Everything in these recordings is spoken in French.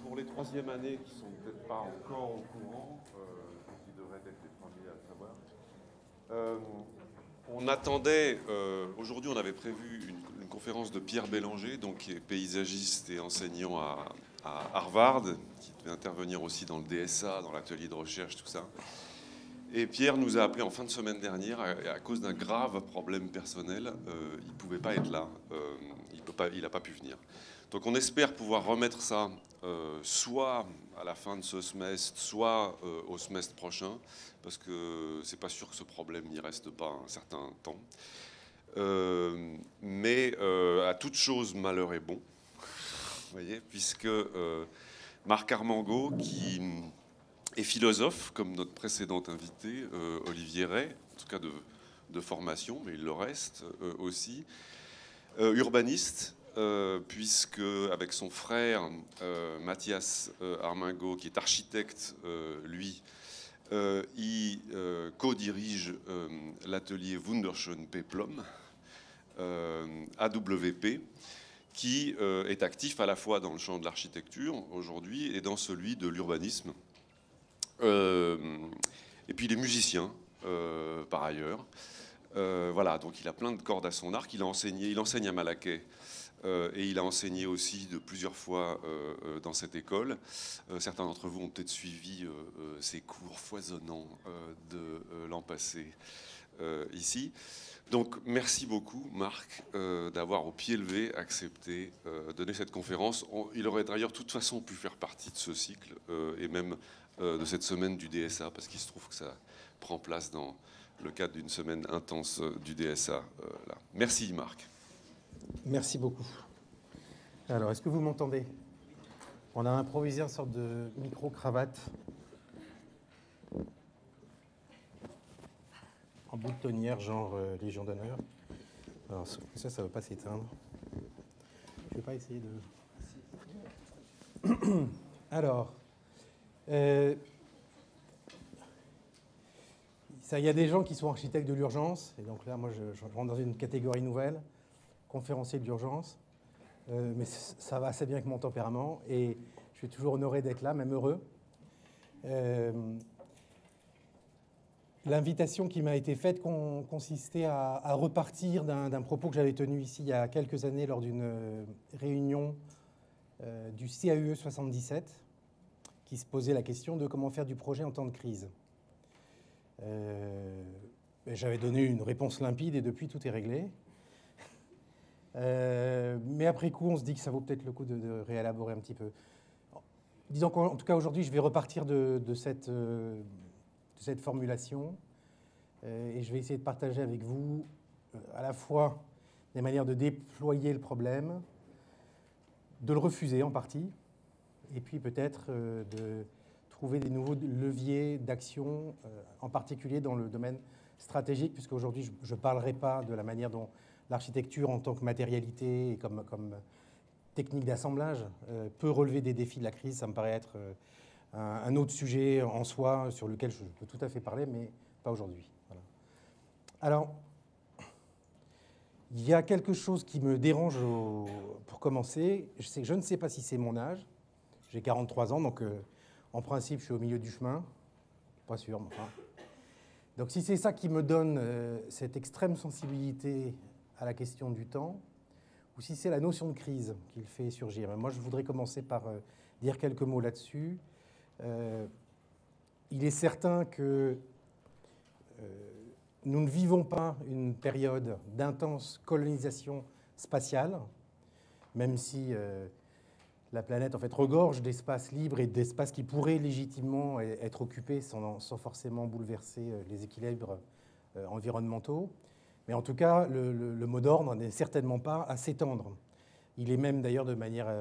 Pour les troisième années qui sont peut-être pas encore au courant, qui devraient être les premiers à le savoir, euh, on attendait, aujourd'hui on avait prévu une conférence de Pierre Bélanger, donc qui est paysagiste et enseignant à Harvard, qui devait intervenir aussi dans le DSA, dans l'atelier de recherche, tout ça. Et Pierre nous a appelé en fin de semaine dernière à cause d'un grave problème personnel. Il ne pouvait pas être là, il n'a pas pu venir. Donc on espère pouvoir remettre ça soit à la fin de ce semestre, soit au semestre prochain, parce que c'est pas sûr que ce problème n'y reste pas un certain temps. Mais à toute chose, malheur est bon, vous voyez, puisque Marc Armengaud, qui est philosophe, comme notre précédent invité, Olivier Rey, en tout cas de formation, mais il le reste aussi, urbaniste, puisque avec son frère Mathias Armengaud, qui est architecte, lui, il co-dirige l'atelier Wunderschön Peplum, AWP, qui est actif à la fois dans le champ de l'architecture aujourd'hui et dans celui de l'urbanisme. Et puis il est musicien, par ailleurs. Voilà, donc il a plein de cordes à son arc. Il enseigne à Malaquais. Et il a enseigné aussi de plusieurs fois dans cette école. Certains d'entre vous ont peut-être suivi ces cours foisonnants de l'an passé ici. Donc merci beaucoup Marc d'avoir au pied levé accepté de donner cette conférence. Il aurait d'ailleurs de toute façon pu faire partie de ce cycle et même de cette semaine du DSA parce qu'il se trouve que ça prend place dans le cadre d'une semaine intense du DSA. Là. Merci Marc. Merci beaucoup. Alors, est-ce que vous m'entendez? On a improvisé une sorte de micro-cravate en boutonnière, genre Légion d'honneur. Alors, ça ne va pas s'éteindre. Je ne vais pas essayer de... Alors, il y a des gens qui sont architectes de l'urgence, et donc là, moi, je rentre dans une catégorie nouvelle, conférencier de l'urgence. Mais ça va assez bien avec mon tempérament et je suis toujours honoré d'être là, même heureux. L'invitation qui m'a été faite consistait à repartir d'un propos que j'avais tenu ici il y a quelques années lors d'une réunion du CAUE 77 qui se posait la question de comment faire du projet en temps de crise. J'avais donné une réponse limpide et depuis tout est réglé. Mais après coup, on se dit que ça vaut peut-être le coup de réélaborer un petit peu. Disons qu'en tout cas, aujourd'hui, je vais repartir de cette formulation et je vais essayer de partager avec vous à la fois des manières de déployer le problème, de le refuser en partie, et puis peut-être de trouver des nouveaux leviers d'action, en particulier dans le domaine stratégique, puisqu'aujourd'hui, je ne parlerai pas de la manière dont l'architecture en tant que matérialité et comme technique d'assemblage peut relever des défis de la crise. Ça me paraît être un autre sujet en soi sur lequel je peux tout à fait parler, mais pas aujourd'hui. Voilà. Alors, il y a quelque chose qui me dérange pour commencer. Je ne sais pas si c'est mon âge. J'ai 43 ans, donc en principe, je suis au milieu du chemin. Pas sûr, mais enfin. Donc si c'est ça qui me donne cette extrême sensibilité à la question du temps, ou si c'est la notion de crise qui le fait surgir. Moi, je voudrais commencer par dire quelques mots là-dessus. Il est certain que nous ne vivons pas une période d'intense colonisation spatiale, même si la planète en fait regorge d'espaces libres et d'espaces qui pourraient légitimement être occupés sans forcément bouleverser les équilibres environnementaux. Mais en tout cas, le mot d'ordre n'est certainement pas à s'étendre. Il est même d'ailleurs de manière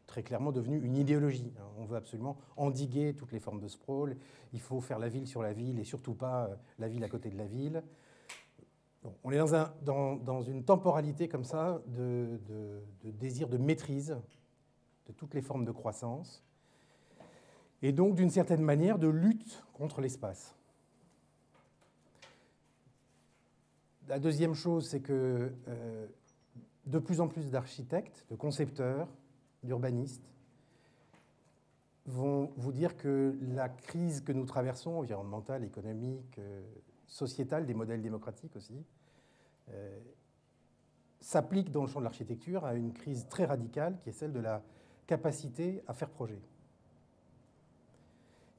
très clairement devenu une idéologie. On veut absolument endiguer toutes les formes de sprawl. Il faut faire la ville sur la ville et surtout pas la ville à côté de la ville. Bon, on est dans une temporalité comme ça de désir de maîtrise de toutes les formes de croissance et donc d'une certaine manière de lutte contre l'espace. La deuxième chose, c'est que de plus en plus d'architectes, de concepteurs, d'urbanistes, vont vous dire que la crise que nous traversons, environnementale, économique, sociétale, des modèles démocratiques aussi, s'applique dans le champ de l'architecture à une crise très radicale qui est celle de la capacité à faire projet.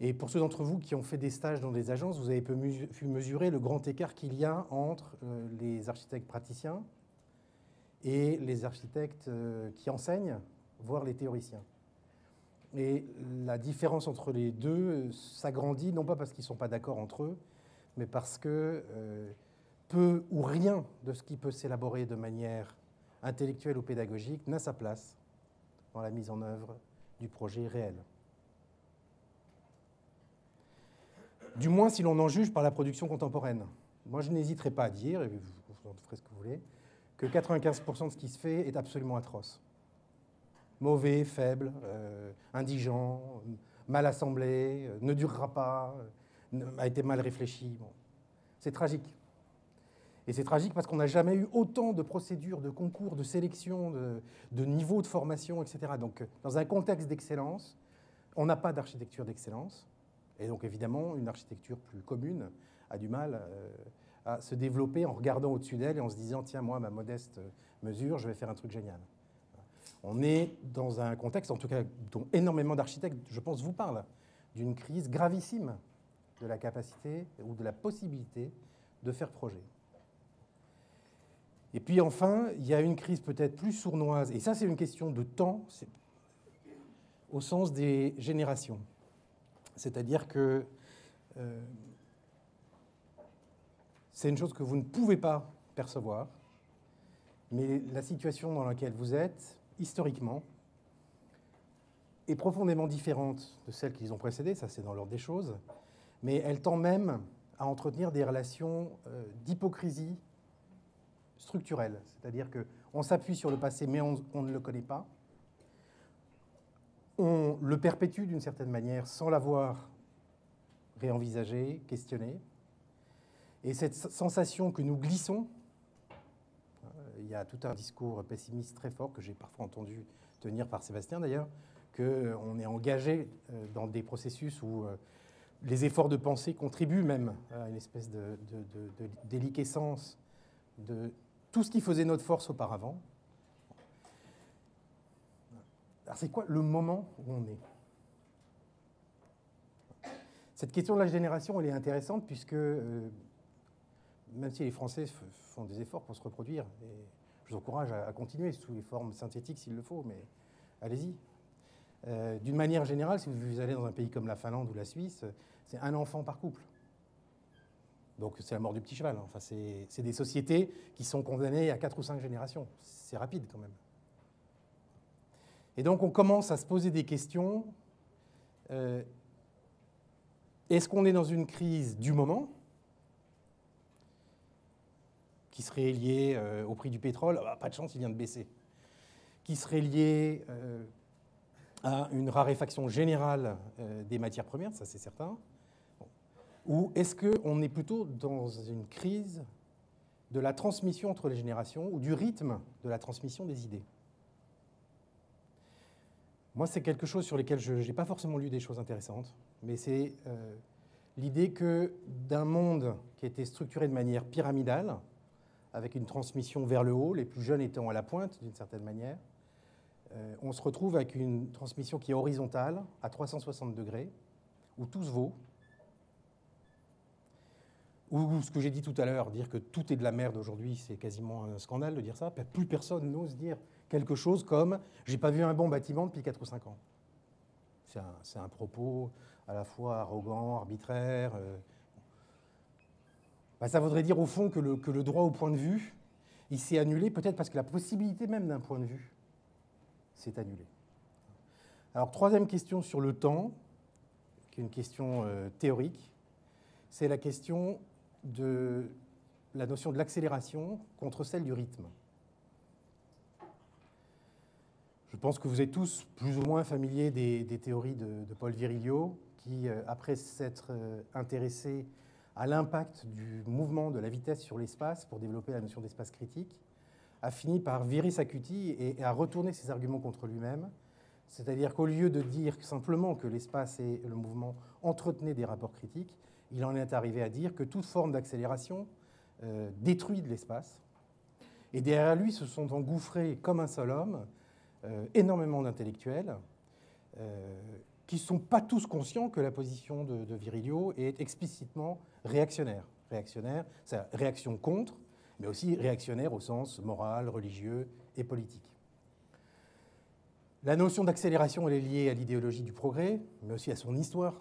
Et pour ceux d'entre vous qui ont fait des stages dans des agences, vous avez pu mesurer le grand écart qu'il y a entre les architectes praticiens et les architectes qui enseignent, voire les théoriciens. Et la différence entre les deux s'agrandit, non pas parce qu'ils ne sont pas d'accord entre eux, mais parce que peu ou rien de ce qui peut s'élaborer de manière intellectuelle ou pédagogique n'a sa place dans la mise en œuvre du projet réel. Du moins si l'on en juge par la production contemporaine. Moi, je n'hésiterai pas à dire, et vous en ferez ce que vous voulez, que 95% de ce qui se fait est absolument atroce. Mauvais, faible, indigent, mal assemblé, ne durera pas, a été mal réfléchi. Bon. C'est tragique. Et c'est tragique parce qu'on n'a jamais eu autant de procédures, de concours, de sélection, de niveaux de formation, etc. Donc, dans un contexte d'excellence, on n'a pas d'architecture d'excellence. Et donc, évidemment, une architecture plus commune a du mal à se développer en regardant au-dessus d'elle et en se disant « Tiens, moi, à ma modeste mesure, je vais faire un truc génial ». On est dans un contexte, en tout cas, dont énormément d'architectes, je pense, vous parlent, d'une crise gravissime de la capacité ou de la possibilité de faire projet. Et puis enfin, il y a une crise peut-être plus sournoise, et ça c'est une question de temps, au sens des générations. C'est-à-dire que c'est une chose que vous ne pouvez pas percevoir, mais la situation dans laquelle vous êtes, historiquement, est profondément différente de celle qu'ils ont précédée, ça c'est dans l'ordre des choses, mais elle tend même à entretenir des relations d'hypocrisie structurelle, c'est-à-dire qu'on s'appuie sur le passé mais on ne le connaît pas, on le perpétue d'une certaine manière sans l'avoir réenvisagé, questionné, et cette sensation que nous glissons, il y a tout un discours pessimiste très fort que j'ai parfois entendu tenir par Sébastien d'ailleurs, qu'on est engagé dans des processus où les efforts de pensée contribuent même à une espèce de déliquescence de tout ce qui faisait notre force auparavant. Alors c'est quoi le moment où on est ? Cette question de la génération, elle est intéressante puisque, même si les Français font des efforts pour se reproduire, et je vous encourage à continuer sous les formes synthétiques s'il le faut, mais allez-y. D'une manière générale, si vous allez dans un pays comme la Finlande ou la Suisse, c'est un enfant par couple. Donc c'est la mort du petit cheval. Enfin, c'est des sociétés qui sont condamnées à 4 ou 5 générations. C'est rapide quand même. Et donc on commence à se poser des questions. Est-ce qu'on est dans une crise du moment qui serait liée au prix du pétrole ? Pas de chance, il vient de baisser. Qui serait liée à une raréfaction générale des matières premières, ça c'est certain. Ou est-ce qu'on est plutôt dans une crise de la transmission entre les générations ou du rythme de la transmission des idées ? Moi, c'est quelque chose sur lequel je n'ai pas forcément lu des choses intéressantes, mais c'est l'idée que d'un monde qui était structuré de manière pyramidale, avec une transmission vers le haut, les plus jeunes étant à la pointe d'une certaine manière, on se retrouve avec une transmission qui est horizontale, à 360 degrés, où tout se vaut, ou ce que j'ai dit tout à l'heure, dire que tout est de la merde aujourd'hui, c'est quasiment un scandale de dire ça. Plus personne n'ose dire quelque chose comme « j'ai pas vu un bon bâtiment depuis 4 ou 5 ans ». C'est un propos à la fois arrogant, arbitraire. Ça voudrait dire au fond que le droit au point de vue, il s'est annulé peut-être parce que la possibilité même d'un point de vue s'est annulée. Alors, troisième question sur le temps, qui est une question théorique, c'est la question de la notion de l'accélération contre celle du rythme. Je pense que vous êtes tous plus ou moins familiers des théories de Paul Virilio, qui, après s'être intéressé à l'impact du mouvement de la vitesse sur l'espace pour développer la notion d'espace critique, a fini par virer sa cutie et à retourner ses arguments contre lui-même C'est-à-dire qu'au lieu de dire simplement que l'espace et le mouvement entretenaient des rapports critiques, il en est arrivé à dire que toute forme d'accélération détruit de l'espace. Et derrière lui se sont engouffrés, comme un seul homme, énormément d'intellectuels qui ne sont pas tous conscients que la position de Virilio est explicitement réactionnaire. Réactionnaire, c'est réaction contre, mais aussi réactionnaire au sens moral, religieux et politique. La notion d'accélération, elle est liée à l'idéologie du progrès, mais aussi à son histoire,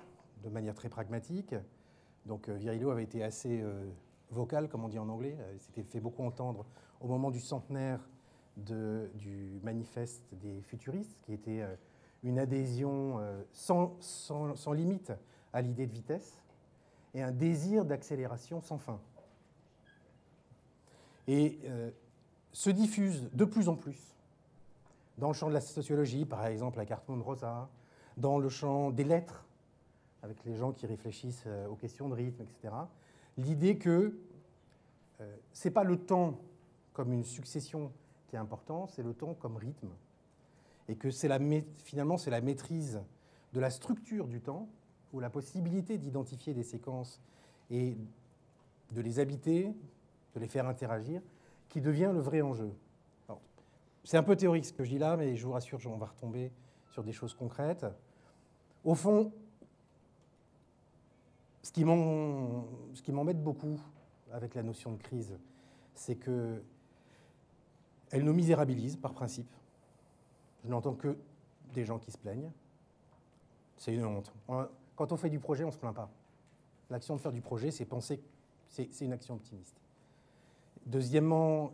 de manière très pragmatique. Donc Virilio avait été assez vocal, comme on dit en anglais. Il s'était fait beaucoup entendre au moment du centenaire du manifeste des futuristes, qui était une adhésion sans limite à l'idée de vitesse et un désir d'accélération sans fin. Et se diffuse de plus en plus dans le champ de la sociologie, par exemple avec Hartmut Rosa, dans le champ des lettres, avec les gens qui réfléchissent aux questions de rythme, etc. L'idée que ce n'est pas le temps comme une succession qui est important, c'est le temps comme rythme. Et que finalement, c'est la maîtrise de la structure du temps, ou la possibilité d'identifier des séquences et de les habiter, de les faire interagir, qui devient le vrai enjeu. C'est un peu théorique ce que je dis là, mais je vous rassure, on va retomber sur des choses concrètes. Au fond, ce qui m'embête beaucoup avec la notion de crise, c'est qu'elle nous misérabilise par principe. Je n'entends que des gens qui se plaignent. C'est une honte. Quand on fait du projet, on ne se plaint pas. L'action de faire du projet, c'est penser, c'est une action optimiste. Deuxièmement,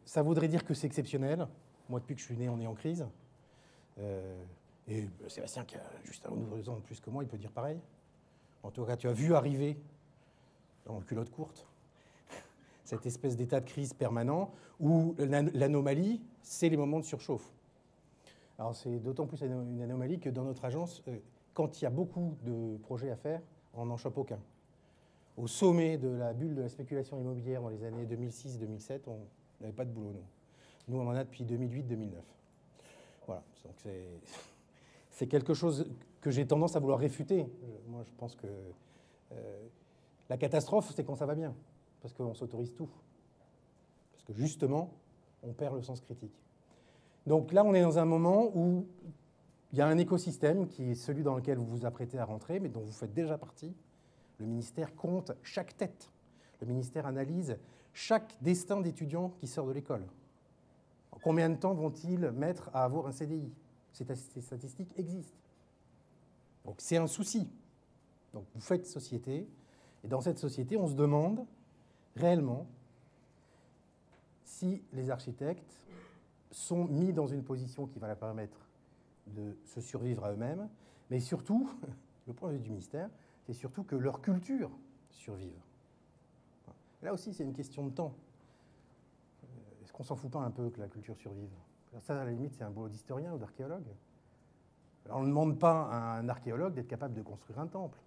ça voudrait dire que c'est exceptionnel. Moi, depuis que je suis né, on est en crise. Et Sébastien, qui a juste un ou 2 ans de plus que moi, il peut dire pareil. En tout cas, tu as vu arriver, en culotte courte, cette espèce d'état de crise permanent où l'anomalie, c'est les moments de surchauffe. Alors, c'est d'autant plus une anomalie que dans notre agence, quand il y a beaucoup de projets à faire, on n'en chope aucun. Au sommet de la bulle de la spéculation immobilière dans les années 2006-2007, on n'avait pas de boulot, nous. Nous, on en a depuis 2008-2009. Voilà, donc c'est quelque chose que j'ai tendance à vouloir réfuter. Moi, je pense que la catastrophe, c'est quand ça va bien, parce qu'on s'autorise tout. Parce que justement, on perd le sens critique. Donc là, on est dans un moment où il y a un écosystème qui est celui dans lequel vous vous apprêtez à rentrer, mais dont vous faites déjà partie. Le ministère compte chaque tête. Le ministère analyse chaque destin d'étudiant qui sort de l'école. Combien de temps vont-ils mettre à avoir un CDI? Ces statistiques existent. Donc c'est un souci. Donc vous faites société, et dans cette société, on se demande réellement si les architectes sont mis dans une position qui va leur permettre de se survivre à eux-mêmes, mais surtout, le point de vue du ministère, c'est surtout que leur culture survive. Là aussi, c'est une question de temps. Est-ce qu'on s'en fout pas un peu que la culture survive? Ça, à la limite, c'est un boulot d'historien ou d'archéologue. On ne demande pas à un archéologue d'être capable de construire un temple.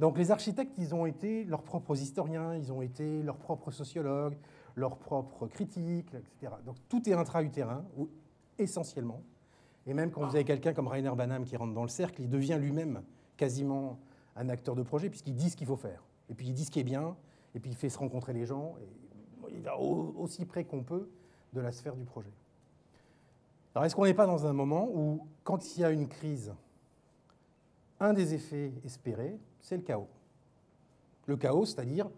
Donc les architectes, ils ont été leurs propres historiens, ils ont été leurs propres sociologues, leurs propres critiques, etc. Donc tout est intra-utérin, essentiellement. Et même quand vous avez quelqu'un comme Rainer Banham qui rentre dans le cercle, il devient lui-même quasiment un acteur de projet, puisqu'il dit ce qu'il faut faire. Et puis il dit ce qui est bien, et puis il fait se rencontrer les gens, et il va aussi près qu'on peut de la sphère du projet. Alors est-ce qu'on n'est pas dans un moment où, quand il y a une crise, un des effets espérés, c'est le chaos. Le chaos, c'est-à-dire,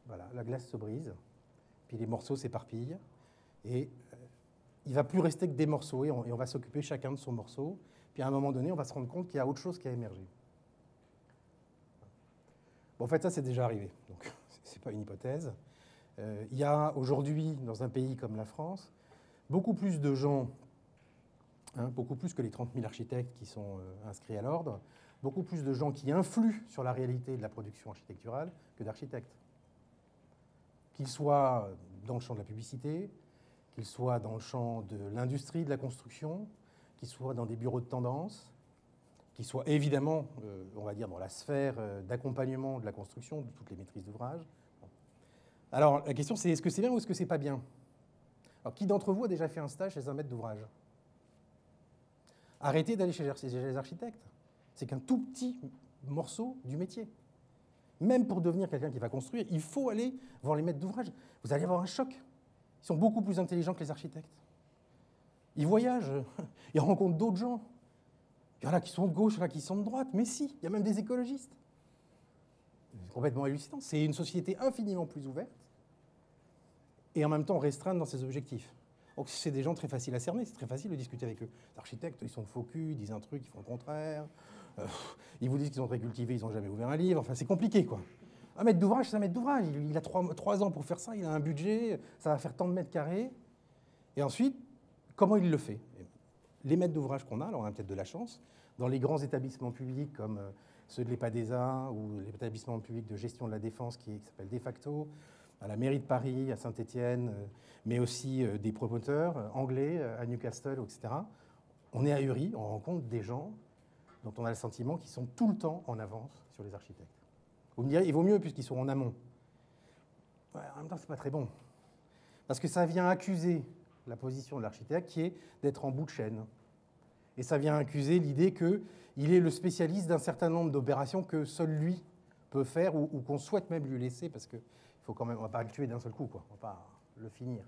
voilà, la glace se brise, puis les morceaux s'éparpillent, et il ne va plus rester que des morceaux, et on va s'occuper chacun de son morceau, puis à un moment donné, on va se rendre compte qu'il y a autre chose qui a émergé. Bon, en fait, ça, c'est déjà arrivé, donc ce n'est pas une hypothèse. Il y a aujourd'hui, dans un pays comme la France, beaucoup plus de gens, beaucoup plus que les 30 000 architectes qui sont inscrits à l'ordre, beaucoup plus de gens qui influent sur la réalité de la production architecturale que d'architectes. Qu'ils soient dans le champ de la publicité, qu'ils soient dans le champ de l'industrie de la construction, qu'ils soient dans des bureaux de tendance, qu'ils soient évidemment, on va dire, dans la sphère d'accompagnement de la construction, de toutes les maîtrises d'ouvrage. Alors, la question, c'est est-ce que c'est bien ou est-ce que c'est pas bien? Alors, qui d'entre vous a déjà fait un stage chez un maître d'ouvrage? Arrêtez d'aller chez les architectes. C'est qu'un tout petit morceau du métier. Même pour devenir quelqu'un qui va construire, il faut aller voir les maîtres d'ouvrage. Vous allez avoir un choc. Ils sont beaucoup plus intelligents que les architectes. Ils voyagent, ils rencontrent d'autres gens. Il y en a qui sont de gauche, il y en a qui sont de droite. Mais si, il y a même des écologistes. C'est complètement hallucinant. C'est une société infiniment plus ouverte et en même temps restreinte dans ses objectifs. Donc c'est des gens très faciles à cerner, c'est très facile de discuter avec eux. Les architectes, ils sont faux cul, ils disent un truc, ils font le contraire. Ils vous disent qu'ils sont très cultivés, ils n'ont jamais ouvert un livre. Enfin, c'est compliqué, quoi. Un maître d'ouvrage, c'est un maître d'ouvrage. Il a 3 ans pour faire ça, il a un budget, ça va faire tant de mètres carrés. Et ensuite, comment il le fait? Les maîtres d'ouvrage qu'on a, alors on a peut-être de la chance, dans les grands établissements publics comme ceux de l'EPADESA ou l'établissement public de gestion de la défense qui s'appelle De Facto, à la mairie de Paris, à Saint-Étienne, mais aussi des promoteurs anglais à Newcastle, etc. On est ahuri, on rencontre des gens dont on a le sentiment qu'ils sont tout le temps en avance sur les architectes. Vous me direz, il vaut mieux puisqu'ils sont en amont. Ouais, en même temps, c'est pas très bon. Parce que ça vient accuser la position de l'architecte qui est d'être en bout de chaîne. Et ça vient accuser l'idée qu'il est le spécialiste d'un certain nombre d'opérations que seul lui peut faire ou qu'on souhaite même lui laisser parce qu'il faut quand même, on ne va pas le tuer d'un seul coup, quoi. On ne va pas le finir.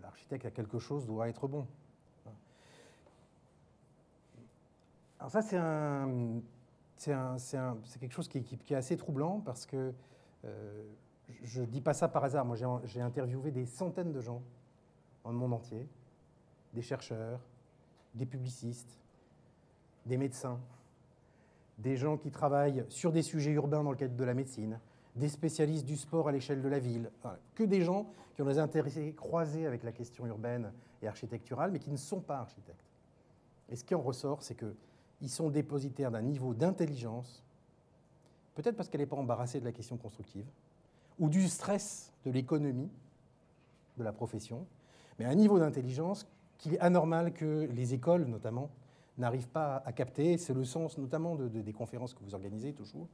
L'architecte a quelque chose, doit être bon. Alors ça, c'est quelque chose qui est assez troublant parce que je ne dis pas ça par hasard. Moi, j'ai interviewé des centaines de gens dans le monde entier, des chercheurs, des publicistes, des médecins, des gens qui travaillent sur des sujets urbains dans le cadre de la médecine, des spécialistes du sport à l'échelle de la ville, voilà. Que des gens qui ont des intérêts croisés avec la question urbaine et architecturale, mais qui ne sont pas architectes. Et ce qui en ressort, c'est qu'ils sont dépositaires d'un niveau d'intelligence, peut-être parce qu'elle n'est pas embarrassée de la question constructive, ou du stress de l'économie de la profession, mais un niveau d'intelligence qu'il est anormal que les écoles, notamment, n'arrivent pas à capter. C'est le sens, notamment, des conférences que vous organisez toujours,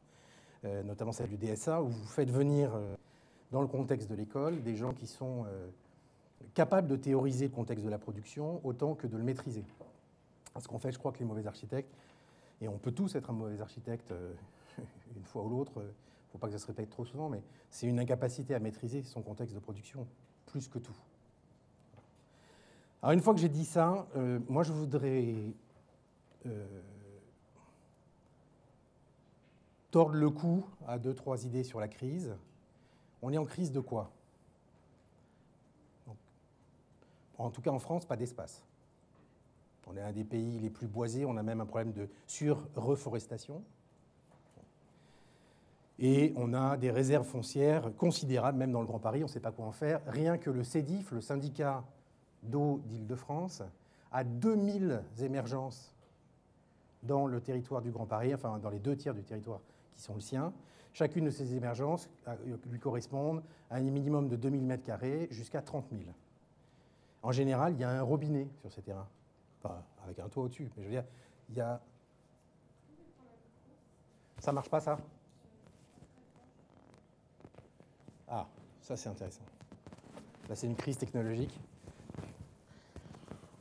notamment celle du DSA, où vous faites venir, dans le contexte de l'école, des gens qui sont capables de théoriser le contexte de la production autant que de le maîtriser. Parce qu'en fait, je crois que les mauvais architectes, et on peut tous être un mauvais architecte une fois ou l'autre, il ne faut pas que ça se répète trop souvent, mais c'est une incapacité à maîtriser son contexte de production, plus que tout. Alors une fois que j'ai dit ça, moi je voudrais tordre le cou à 2-3 idées sur la crise. On est en crise de quoi? Donc, en tout cas en France, pas d'espace. On est un des pays les plus boisés, on a même un problème de sur-reforestation. Et on a des réserves foncières considérables, même dans le Grand Paris, on ne sait pas quoi en faire. Rien que le CEDIF, le syndicat d'eau d'Île-de-France, a 2000 émergences dans le territoire du Grand Paris, enfin dans les 2 tiers du territoire qui sont le sien. Chacune de ces émergences lui correspondent à un minimum de 2000 m² jusqu'à 30 000. En général, il y a un robinet sur ces terrains. Enfin, avec un toit au-dessus, mais je veux dire, il y a... Ça marche pas, ça? Ah, ça c'est intéressant. Là, c'est une crise technologique.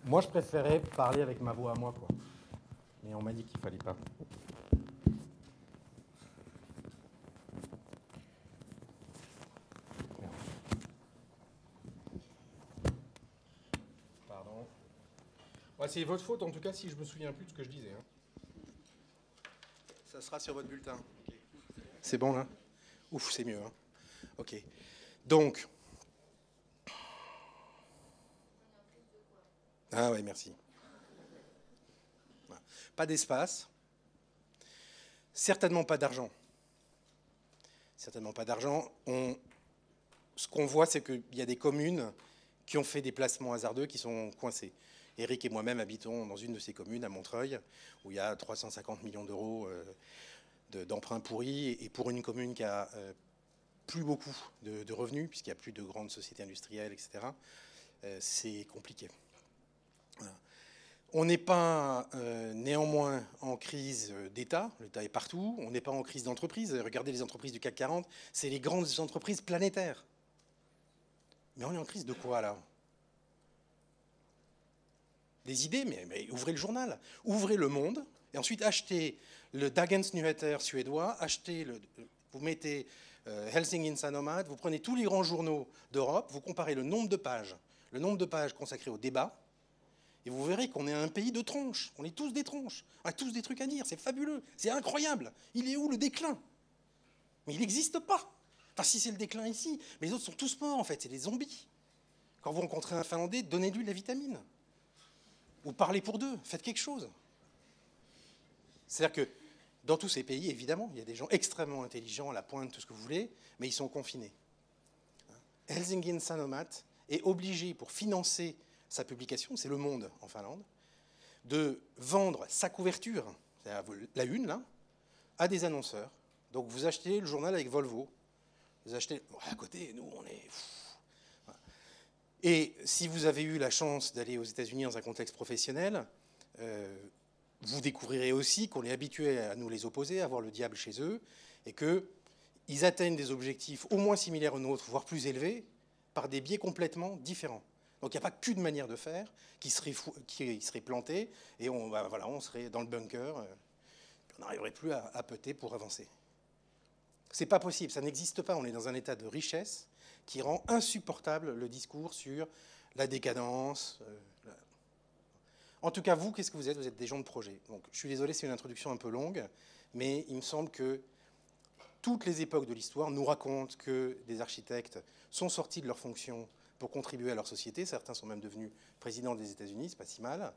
Moi, je préférais parler avec ma voix à moi, quoi. Mais on m'a dit qu'il fallait pas. Merde. Pardon. Ouais, c'est votre faute, en tout cas, si je me souviens plus de ce que je disais. Hein. Ça sera sur votre bulletin. Okay. C'est bon, là? Ouf, c'est mieux. Hein. OK. Donc... Ah ouais, merci. Pas d'espace. Certainement pas d'argent. Certainement pas d'argent. Ce qu'on voit, c'est qu'il y a des communes qui ont fait des placements hasardeux qui sont coincés. Éric et moi-même habitons dans une de ces communes, à Montreuil, où il y a 350 millions d'euros d'emprunts pourris. Et pour une commune qui a plus beaucoup de revenus, puisqu'il n'y a plus de grandes sociétés industrielles, etc., c'est compliqué. Voilà. On n'est pas néanmoins en crise d'État, l'État est partout, on n'est pas en crise d'entreprise. Regardez les entreprises du CAC 40, c'est les grandes entreprises planétaires. Mais on est en crise de quoi là? des idées, mais ouvrez le journal, ouvrez Le Monde, et ensuite achetez le Dagens Nyheter suédois, vous mettez Helsingin Sanomat, vous prenez tous les grands journaux d'Europe, vous comparez le nombre de pages consacrées au débat, et vous verrez qu'on est un pays de tronches. On est tous des tronches. On a tous des trucs à dire. C'est fabuleux. C'est incroyable. Il est où le déclin? Mais il n'existe pas. Enfin, si c'est le déclin ici, mais les autres sont tous morts, en fait. C'est des zombies. Quand vous rencontrez un Finlandais, donnez-lui de la vitamine. Ou parlez pour deux. Faites quelque chose. C'est-à-dire que dans tous ces pays, évidemment, il y a des gens extrêmement intelligents, à la pointe, tout ce que vous voulez, mais ils sont confinés. Helsingin Sanomat est obligé, pour financer sa publication, c'est Le Monde en Finlande, de vendre sa couverture, la une, là, à des annonceurs. Donc vous achetez le journal avec Volvo, vous achetez... Bon, à côté, nous, on est... Voilà. Et si vous avez eu la chance d'aller aux États-Unis dans un contexte professionnel, vous découvrirez aussi qu'on est habitué à nous les opposer, à voir le diable chez eux, et qu'ils atteignent des objectifs au moins similaires aux nôtres, voire plus élevés, par des biais complètement différents. Donc il n'y a pas qu'une manière de faire qui serait plantée, et on serait dans le bunker, on n'arriverait plus à peter pour avancer. C'est pas possible, ça n'existe pas. On est dans un état de richesse qui rend insupportable le discours sur la décadence. En tout cas, vous, qu'est-ce que vous êtes? Vous êtes des gens de projet. Donc, je suis désolé, c'est une introduction un peu longue, mais il me semble que toutes les époques de l'histoire nous racontent que des architectes sont sortis de leurs fonctions pour contribuer à leur société. Certains sont même devenus présidents des États-Unis, c'est pas si mal.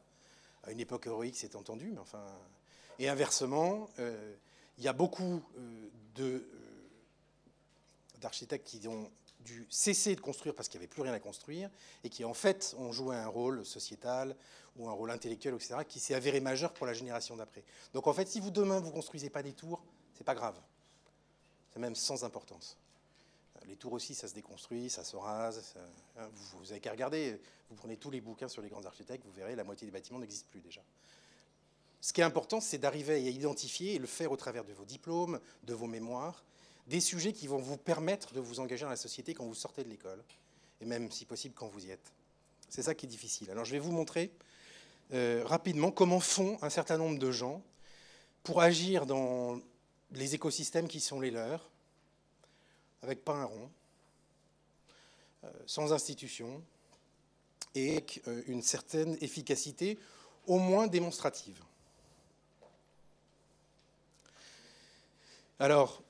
À une époque héroïque, c'est entendu, mais enfin... Et inversement, il y a beaucoup d'architectes qui ont dû cesser de construire parce qu'il n'y avait plus rien à construire et qui, en fait, ont joué un rôle sociétal ou un rôle intellectuel, etc., qui s'est avéré majeur pour la génération d'après. Donc, en fait, si vous, demain, vous ne construisez pas des tours, c'est pas grave. C'est même sans importance. Les tours aussi, ça se déconstruit, ça se rase. Vous n'avez qu'à regarder. Vous prenez tous les bouquins sur les grands architectes, vous verrez, la moitié des bâtiments n'existent plus déjà. Ce qui est important, c'est d'arriver à identifier et le faire au travers de vos diplômes, de vos mémoires, des sujets qui vont vous permettre de vous engager dans la société quand vous sortez de l'école, et même, si possible, quand vous y êtes. C'est ça qui est difficile. Alors, je vais vous montrer rapidement comment font un certain nombre de gens pour agir dans les écosystèmes qui sont les leurs, avec pas un rond, sans institution, et avec une certaine efficacité, au moins démonstrative. Alors,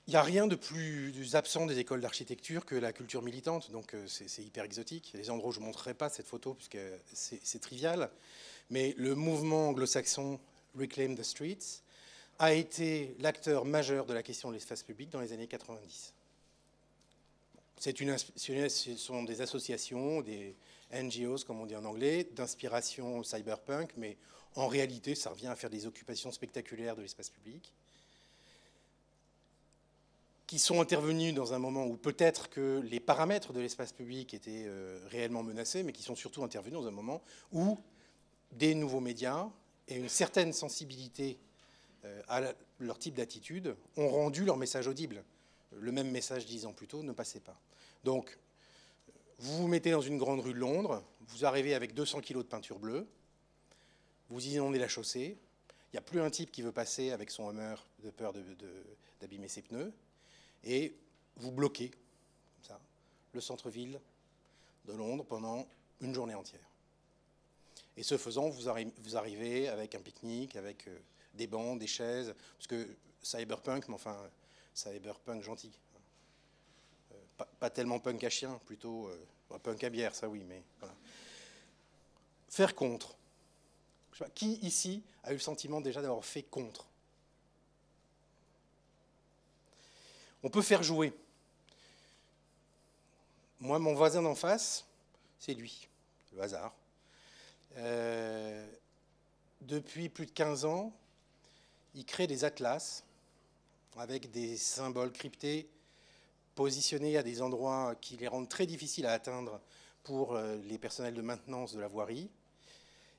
il n'y a rien de plus absent des écoles d'architecture que la culture militante, donc c'est hyper exotique. Il y a des endroits où je ne montrerai pas cette photo, puisque c'est trivial, mais le mouvement anglo-saxon Reclaim the Streets a été l'acteur majeur de la question de l'espace public dans les années 90. Ce sont des associations, des NGOs, comme on dit en anglais, d'inspiration cyberpunk, mais en réalité, ça revient à faire des occupations spectaculaires de l'espace public, qui sont intervenus dans un moment où peut-être que les paramètres de l'espace public étaient réellement menacés, mais qui sont surtout intervenus dans un moment où des nouveaux médias et une certaine sensibilité à leur type d'attitude ont rendu leur message audible. Le même message 10 ans plus tôt ne passait pas. Donc, vous vous mettez dans une grande rue de Londres, vous arrivez avec 200 kilos de peinture bleue, vous inondez la chaussée, il n'y a plus un type qui veut passer avec son Hummer de peur d'abîmer ses pneus, et vous bloquez, comme ça, le centre-ville de Londres pendant une journée entière. Et ce faisant, vous arrivez avec un pique-nique, avec des bancs, des chaises, parce que cyberpunk, mais enfin, cyberpunk gentil. Pas tellement punk à chien, plutôt punk à bière, ça oui, mais voilà. Faire contre. Je sais pas, qui ici a eu le sentiment déjà d'avoir fait contre? On peut faire jouer. Moi, mon voisin d'en face, c'est lui, le hasard. Depuis plus de 15 ans, il crée des atlas avec des symboles cryptés positionnés à des endroits qui les rendent très difficiles à atteindre pour les personnels de maintenance de la voirie.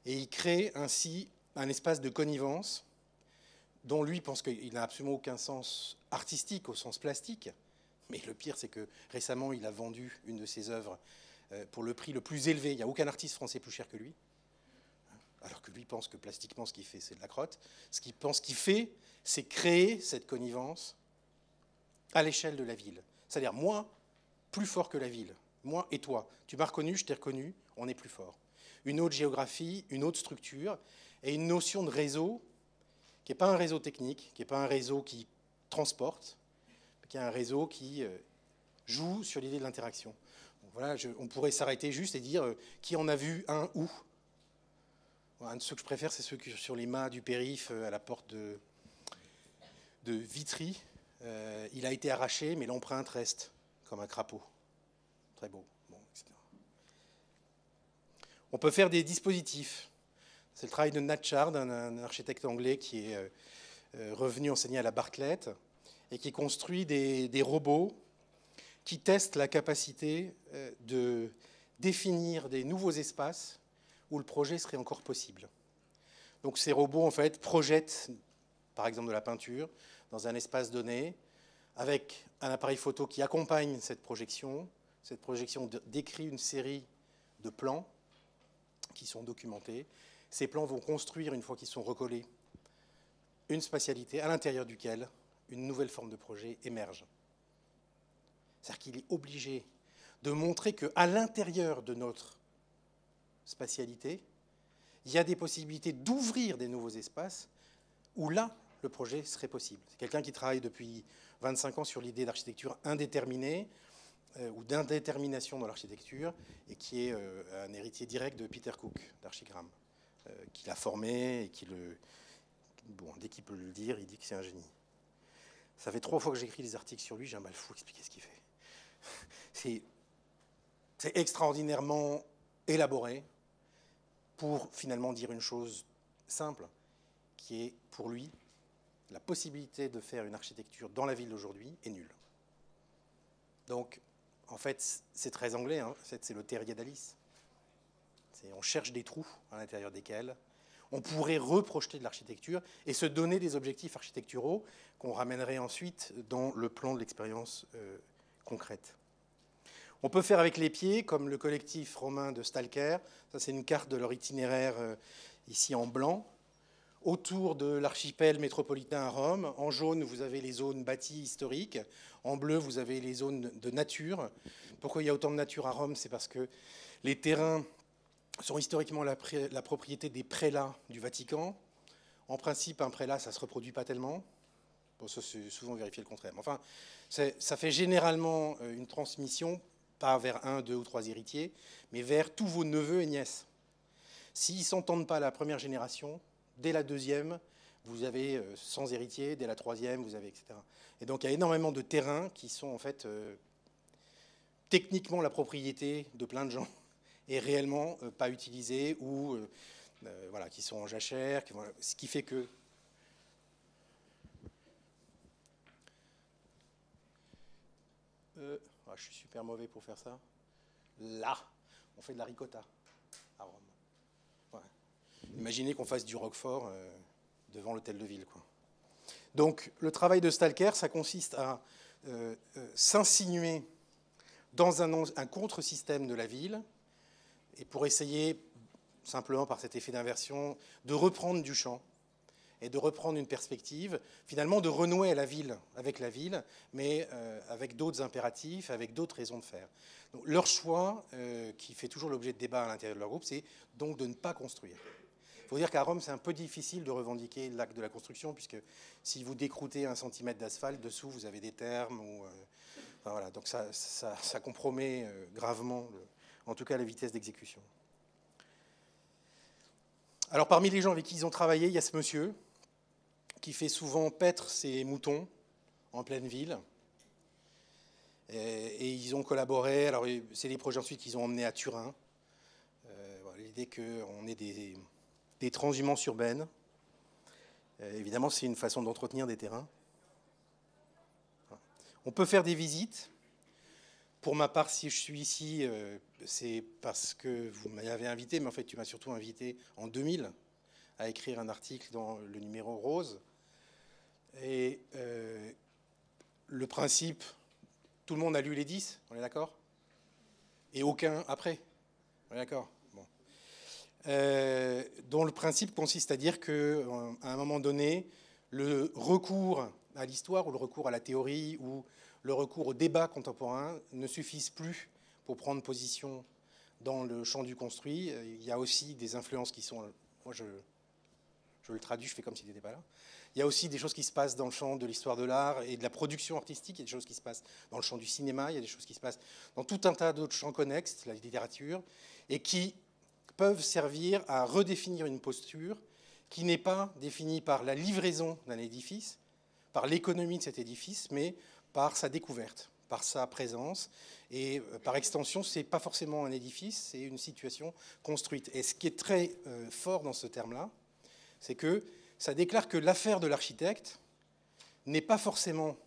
Et il crée ainsi un espace de connivence dont lui pense qu'il n'a absolument aucun sens artistique au sens plastique. Mais le pire, c'est que récemment, il a vendu une de ses œuvres pour le prix le plus élevé. Il n'y a aucun artiste français plus cher que lui. Alors que lui pense que plastiquement, ce qu'il fait, c'est de la crotte. Ce qu'il pense qu'il fait, c'est créer cette connivence à l'échelle de la ville. C'est-à-dire, moi, plus fort que la ville. Moi et toi. Tu m'as reconnu, je t'ai reconnu, on est plus fort. Une autre géographie, une autre structure, et une notion de réseau qui n'est pas un réseau technique, qui n'est pas un réseau qui transporte, mais qui est un réseau qui joue sur l'idée de l'interaction. Voilà, on pourrait s'arrêter juste et dire qui en a vu un où. Un de ceux que je préfère, c'est ceux sur les mâts du périph' à la porte de Vitry. Il a été arraché, mais l'empreinte reste comme un crapaud. Très beau. Bon, etc. On peut faire des dispositifs. C'est le travail de Nat Chard, un architecte anglais qui est revenu enseigner à la Bartlett et qui construit des robots qui testent la capacité de définir des nouveaux espaces où le projet serait encore possible. Donc ces robots, en fait, projettent, par exemple, de la peinture dans un espace donné, avec un appareil photo qui accompagne cette projection. Cette projection décrit une série de plans qui sont documentés. Ces plans vont construire, une fois qu'ils sont recollés, une spatialité à l'intérieur duquel une nouvelle forme de projet émerge. C'est-à-dire qu'il est obligé de montrer qu'à l'intérieur de notre spatialité, il y a des possibilités d'ouvrir des nouveaux espaces où là, le projet serait possible. C'est quelqu'un qui travaille depuis 25 ans sur l'idée d'architecture indéterminée ou d'indétermination dans l'architecture et qui est un héritier direct de Peter Cook, d'Archigram, qui l'a formé et qui le... Bon, dès qu'il peut le dire, il dit que c'est un génie. Ça fait 3 fois que j'écris des articles sur lui, j'ai un mal fou à expliquer ce qu'il fait. C'est extraordinairement élaboré pour finalement dire une chose simple, qui est pour lui, la possibilité de faire une architecture dans la ville d'aujourd'hui est nulle. Donc, en fait, c'est très anglais, hein, c'est le terrier d'Alice. On cherche des trous à l'intérieur desquels on pourrait reprojeter de l'architecture et se donner des objectifs architecturaux qu'on ramènerait ensuite dans le plan de l'expérience concrète. On peut faire avec les pieds, comme le collectif romain de Stalker. Ça, c'est une carte de leur itinéraire ici en blanc. Autour de l'archipel métropolitain à Rome. En jaune, vous avez les zones bâties historiques. En bleu, vous avez les zones de nature. Pourquoi il y a autant de nature à Rome? C'est parce que les terrains sont historiquement la propriété des prélats du Vatican. En principe, un prélat, ça ne se reproduit pas tellement. Bon, ça, c'est souvent vérifié le contraire. Mais enfin, ça fait généralement une transmission, pas vers 1, 2 ou 3 héritiers, mais vers tous vos neveux et nièces. S'ils ne s'entendent pas à la première génération, dès la deuxième, vous avez 100 héritiers, dès la troisième, vous avez, etc. Et donc, il y a énormément de terrains qui sont en fait techniquement la propriété de plein de gens et réellement pas utilisés ou voilà, qui sont en jachère, voilà, ce qui fait que je suis super mauvais pour faire ça. Là, on fait de la ricotta à Rome. Ouais. Imaginez qu'on fasse du roquefort devant l'hôtel de ville, quoi. Donc, le travail de Stalker, ça consiste à s'insinuer dans un contre-système de la ville, et pour essayer, simplement par cet effet d'inversion, de reprendre du champ et de reprendre une perspective, finalement de renouer avec la ville, mais avec d'autres impératifs, avec d'autres raisons de faire. Donc, leur choix, qui fait toujours l'objet de débats à l'intérieur de leur groupe, c'est donc de ne pas construire. Il faut dire qu'à Rome, c'est un peu difficile de revendiquer l'acte de la construction, puisque si vous décroutez 1 centimètre d'asphalte, dessous, vous avez des thermes. Enfin, voilà, donc ça compromet gravement, en tout cas, la vitesse d'exécution. Alors, parmi les gens avec qui ils ont travaillé, il y a ce monsieur qui fait souvent paître ses moutons en pleine ville. Et ils ont collaboré. Alors, c'est des projets ensuite qu'ils ont emmenés à Turin. Voilà, l'idée qu'on ait des transhumances urbaines. Évidemment, c'est une façon d'entretenir des terrains. On peut faire des visites. Pour ma part, si je suis ici, c'est parce que vous m'avez invité, mais en fait, tu m'as surtout invité en 2000 à écrire un article dans le numéro rose. Et le principe, tout le monde a lu les 10, on est d'accord? et aucun après. D'accord. Bon. Dont le principe consiste à dire qu'à un moment donné, le recours à l'histoire ou le recours à la théorie ou le recours au débat contemporain ne suffisent plus pour prendre position dans le champ du construit. Il y a aussi des influences qui sont... Moi, je le traduis, je fais comme s'il n'était pas là. Il y a aussi des choses qui se passent dans le champ de l'histoire de l'art et de la production artistique. Il y a des choses qui se passent dans le champ du cinéma. Il y a des choses qui se passent dans tout un tas d'autres champs connexes, la littérature, et qui peuvent servir à redéfinir une posture qui n'est pas définie par la livraison d'un édifice, par l'économie de cet édifice, mais par sa découverte, par sa présence. Et par extension, ce n'est pas forcément un édifice, c'est une situation construite. Et ce qui est très fort dans ce terme-là, c'est que ça déclare que l'affaire de l'architecte n'est pas forcément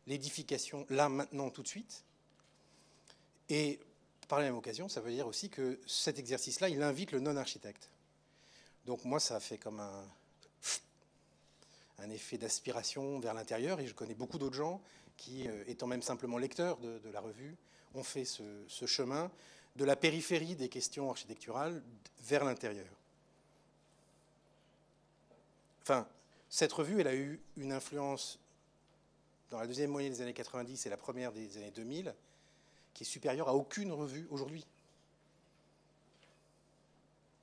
l'édification là, maintenant, tout de suite. Et par la même occasion, ça veut dire aussi que cet exercice-là, il invite le non-architecte. Donc moi, ça fait comme un effet d'aspiration vers l'intérieur, et je connais beaucoup d'autres gens qui, étant même simplement lecteurs de la revue, ont fait ce chemin de la périphérie des questions architecturales vers l'intérieur. Enfin, cette revue, elle a eu une influence dans la deuxième moitié des années 90 et la première des années 2000, qui est supérieure à aucune revue aujourd'hui.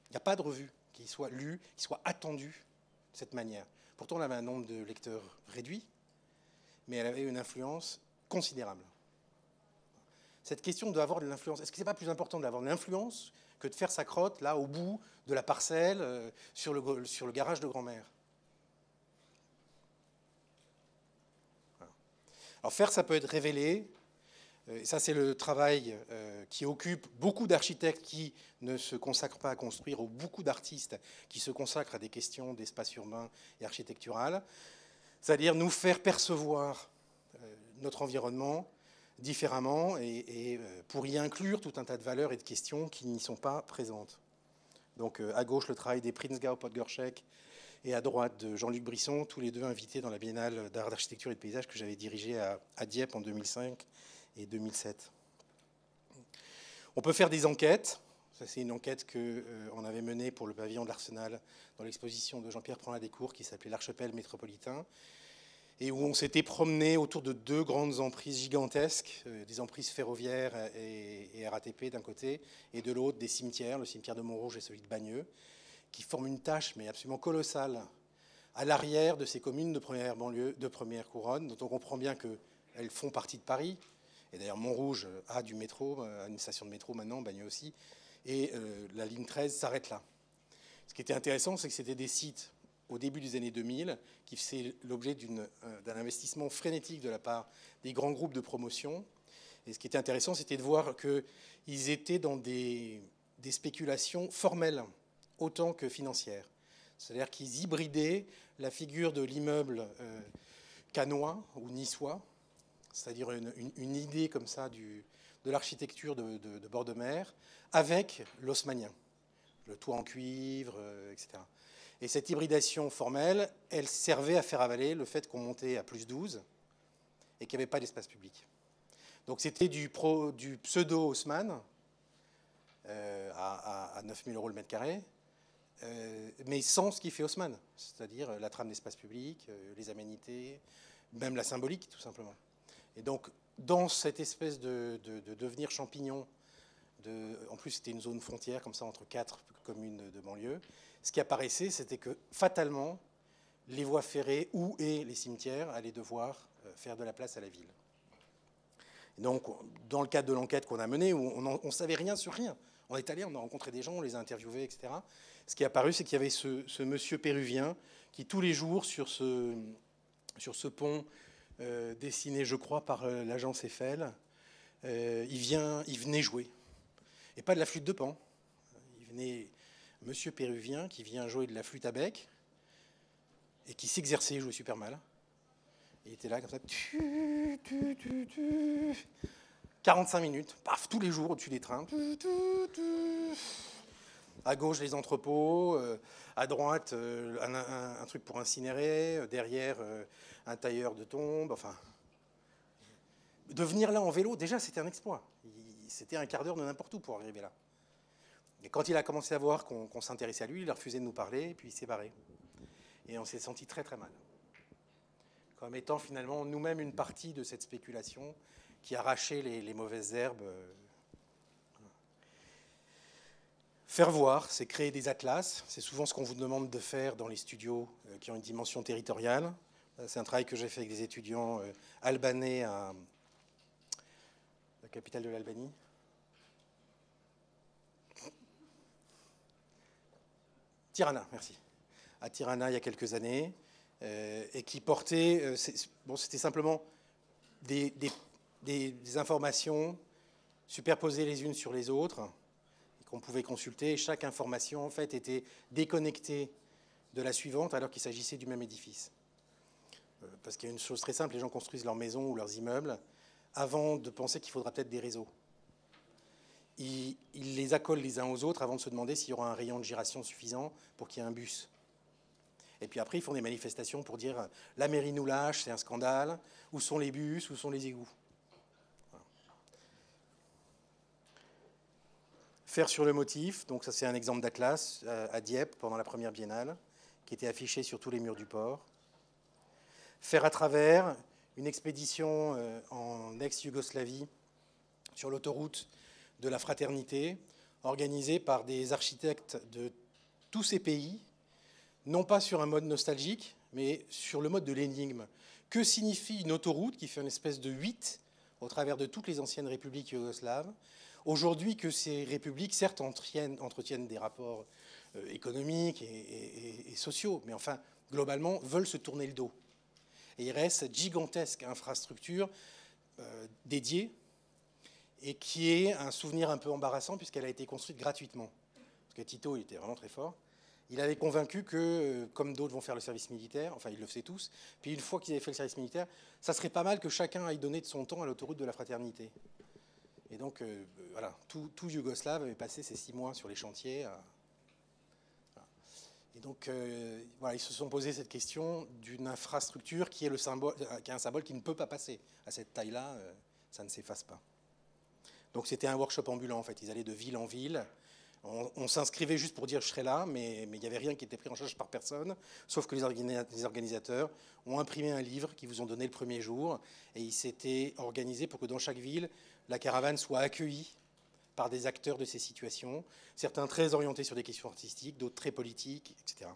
Il n'y a pas de revue qui soit lue, qui soit attendue de cette manière. Pourtant, elle avait un nombre de lecteurs réduit, mais elle avait une influence considérable. Cette question d'avoir de l'influence, est-ce que ce n'est pas plus important d'avoir de l'influence que de faire sa crotte, là, au bout de la parcelle, sur le garage de grand-mère ? Alors faire, ça peut être révélé. Ça, c'est le travail qui occupe beaucoup d'architectes qui ne se consacrent pas à construire, ou beaucoup d'artistes qui se consacrent à des questions d'espace urbain et architectural. C'est-à-dire nous faire percevoir notre environnement différemment et pour y inclure tout un tas de valeurs et de questions qui n'y sont pas présentes. Donc à gauche, le travail des Prinsgau Podgorszek, et à droite de Jean-Luc Brisson, tous les deux invités dans la Biennale d'art, d'architecture et de paysage que j'avais dirigée à Dieppe en 2005 et 2007. On peut faire des enquêtes. Ça, c'est une enquête qu'on avait menée pour le pavillon de l'Arsenal dans l'exposition de Jean-Pierre Prand-Ladécourt qui s'appelait l'Archipel métropolitain, et où on s'était promené autour de deux grandes emprises gigantesques, des emprises ferroviaires et RATP d'un côté, et de l'autre des cimetières, le cimetière de Montrouge et celui de Bagneux, qui forment une tâche mais absolument colossale à l'arrière de ces communes de première banlieue, de première couronne, dont on comprend bien qu'elles font partie de Paris. Et d'ailleurs, Montrouge a du métro, a une station de métro maintenant, Bagneux aussi, et la ligne 13 s'arrête là. Ce qui était intéressant, c'est que c'était des sites, au début des années 2000, qui faisaient l'objet d'un investissement frénétique de la part des grands groupes de promotion. Et ce qui était intéressant, c'était de voir qu'ils étaient dans des spéculations formelles, autant que financières. C'est-à-dire qu'ils hybridaient la figure de l'immeuble cannois ou niçois, c'est-à-dire une idée comme ça de l'architecture de bord de mer, avec l'haussmannien, le toit en cuivre, etc. Et cette hybridation formelle, elle servait à faire avaler le fait qu'on montait à plus 12 et qu'il n'y avait pas d'espace public. Donc c'était du pseudo-Haussmann à 9 000 € le mètre carré, mais sans ce qui fait Haussmann, c'est-à-dire la trame d'espace public, les aménités, même la symbolique, tout simplement. Et donc, dans cette espèce de devenir champignon, en plus c'était une zone frontière, comme ça, entre 4 communes de banlieue, ce qui apparaissait, c'était que, fatalement, les voies ferrées et les cimetières allaient devoir faire de la place à la ville. Et donc, dans le cadre de l'enquête qu'on a menée, où on ne savait rien sur rien, on est allé, on a rencontré des gens, on les a interviewés, etc. Ce qui est apparu, c'est qu'il y avait ce monsieur péruvien qui, tous les jours, sur ce pont dessiné, je crois, par l'agence Eiffel, il venait jouer. Et pas de la flûte de Pan. Il venait, monsieur péruvien, qui vient jouer de la flûte à bec et qui s'exerçait, il jouait super mal. Il était là, comme ça, 45 minutes, paf, tous les jours au-dessus des trains. À gauche, les entrepôts, à droite, un truc pour incinérer, derrière, un tailleur de tombes. Enfin, de venir là en vélo, déjà, c'était un exploit. c'était un quart d'heure de n'importe où pour arriver là. Et quand il a commencé à voir qu'on s'intéressait à lui, il a refusé de nous parler, et puis il s'est barré. Et on s'est senti très très mal. Comme étant finalement nous-mêmes une partie de cette spéculation qui arrachait les mauvaises herbes. Faire voir, c'est créer des atlas. C'est souvent ce qu'on vous demande de faire dans les studios qui ont une dimension territoriale. C'est un travail que j'ai fait avec des étudiants albanais à la capitale de l'Albanie. Tirana, merci. À Tirana, il y a quelques années, et qui portait, c'était simplement des informations superposées les unes sur les autres, qu'on pouvait consulter. Chaque information, en fait, était déconnectée de la suivante, alors qu'il s'agissait du même édifice. Parce qu'il y a une chose très simple, les gens construisent leurs maisons ou leurs immeubles avant de penser qu'il faudra peut-être des réseaux. Ils les accolent les uns aux autres avant de se demander s'il y aura un rayon de giration suffisant pour qu'il y ait un bus. Et puis après, ils font des manifestations pour dire « la mairie nous lâche, c'est un scandale, où sont les bus, où sont les égouts ?» Voilà. Faire sur le motif, donc ça c'est un exemple d'atlas à Dieppe pendant la première biennale, qui était affiché sur tous les murs du port. Faire à travers une expédition en ex-Yougoslavie sur l'autoroute de la fraternité, organisée par des architectes de tous ces pays, non pas sur un mode nostalgique, mais sur le mode de l'énigme. Que signifie une autoroute qui fait une espèce de 8 au travers de toutes les anciennes républiques yougoslaves, aujourd'hui que ces républiques, certes, entretiennent des rapports économiques et sociaux, mais enfin, globalement, veulent se tourner le dos. Et il reste cette gigantesque infrastructure dédiée, et qui est un souvenir un peu embarrassant puisqu'elle a été construite gratuitement. Parce que Tito, il était vraiment très fort. Il avait convaincu que, comme d'autres vont faire le service militaire, enfin ils le faisaient tous, puis une fois qu'ils avaient fait le service militaire, ça serait pas mal que chacun aille donner de son temps à l'autoroute de la fraternité. Et donc, voilà, tout Yougoslave avait passé ces 6 mois sur les chantiers. Voilà. Et donc, voilà, ils se sont posé cette question d'une infrastructure qui est, qui est un symbole qui ne peut pas passer. À cette taille-là, ça ne s'efface pas. Donc c'était un workshop ambulant en fait, ils allaient de ville en ville. On s'inscrivait juste pour dire je serai là, mais il n'y avait rien qui était pris en charge par personne, sauf que les organisateurs ont imprimé un livre qu'ils vous ont donné le premier jour, et ils s'étaient organisés pour que dans chaque ville, la caravane soit accueillie par des acteurs de ces situations, certains très orientés sur des questions artistiques, d'autres très politiques, etc.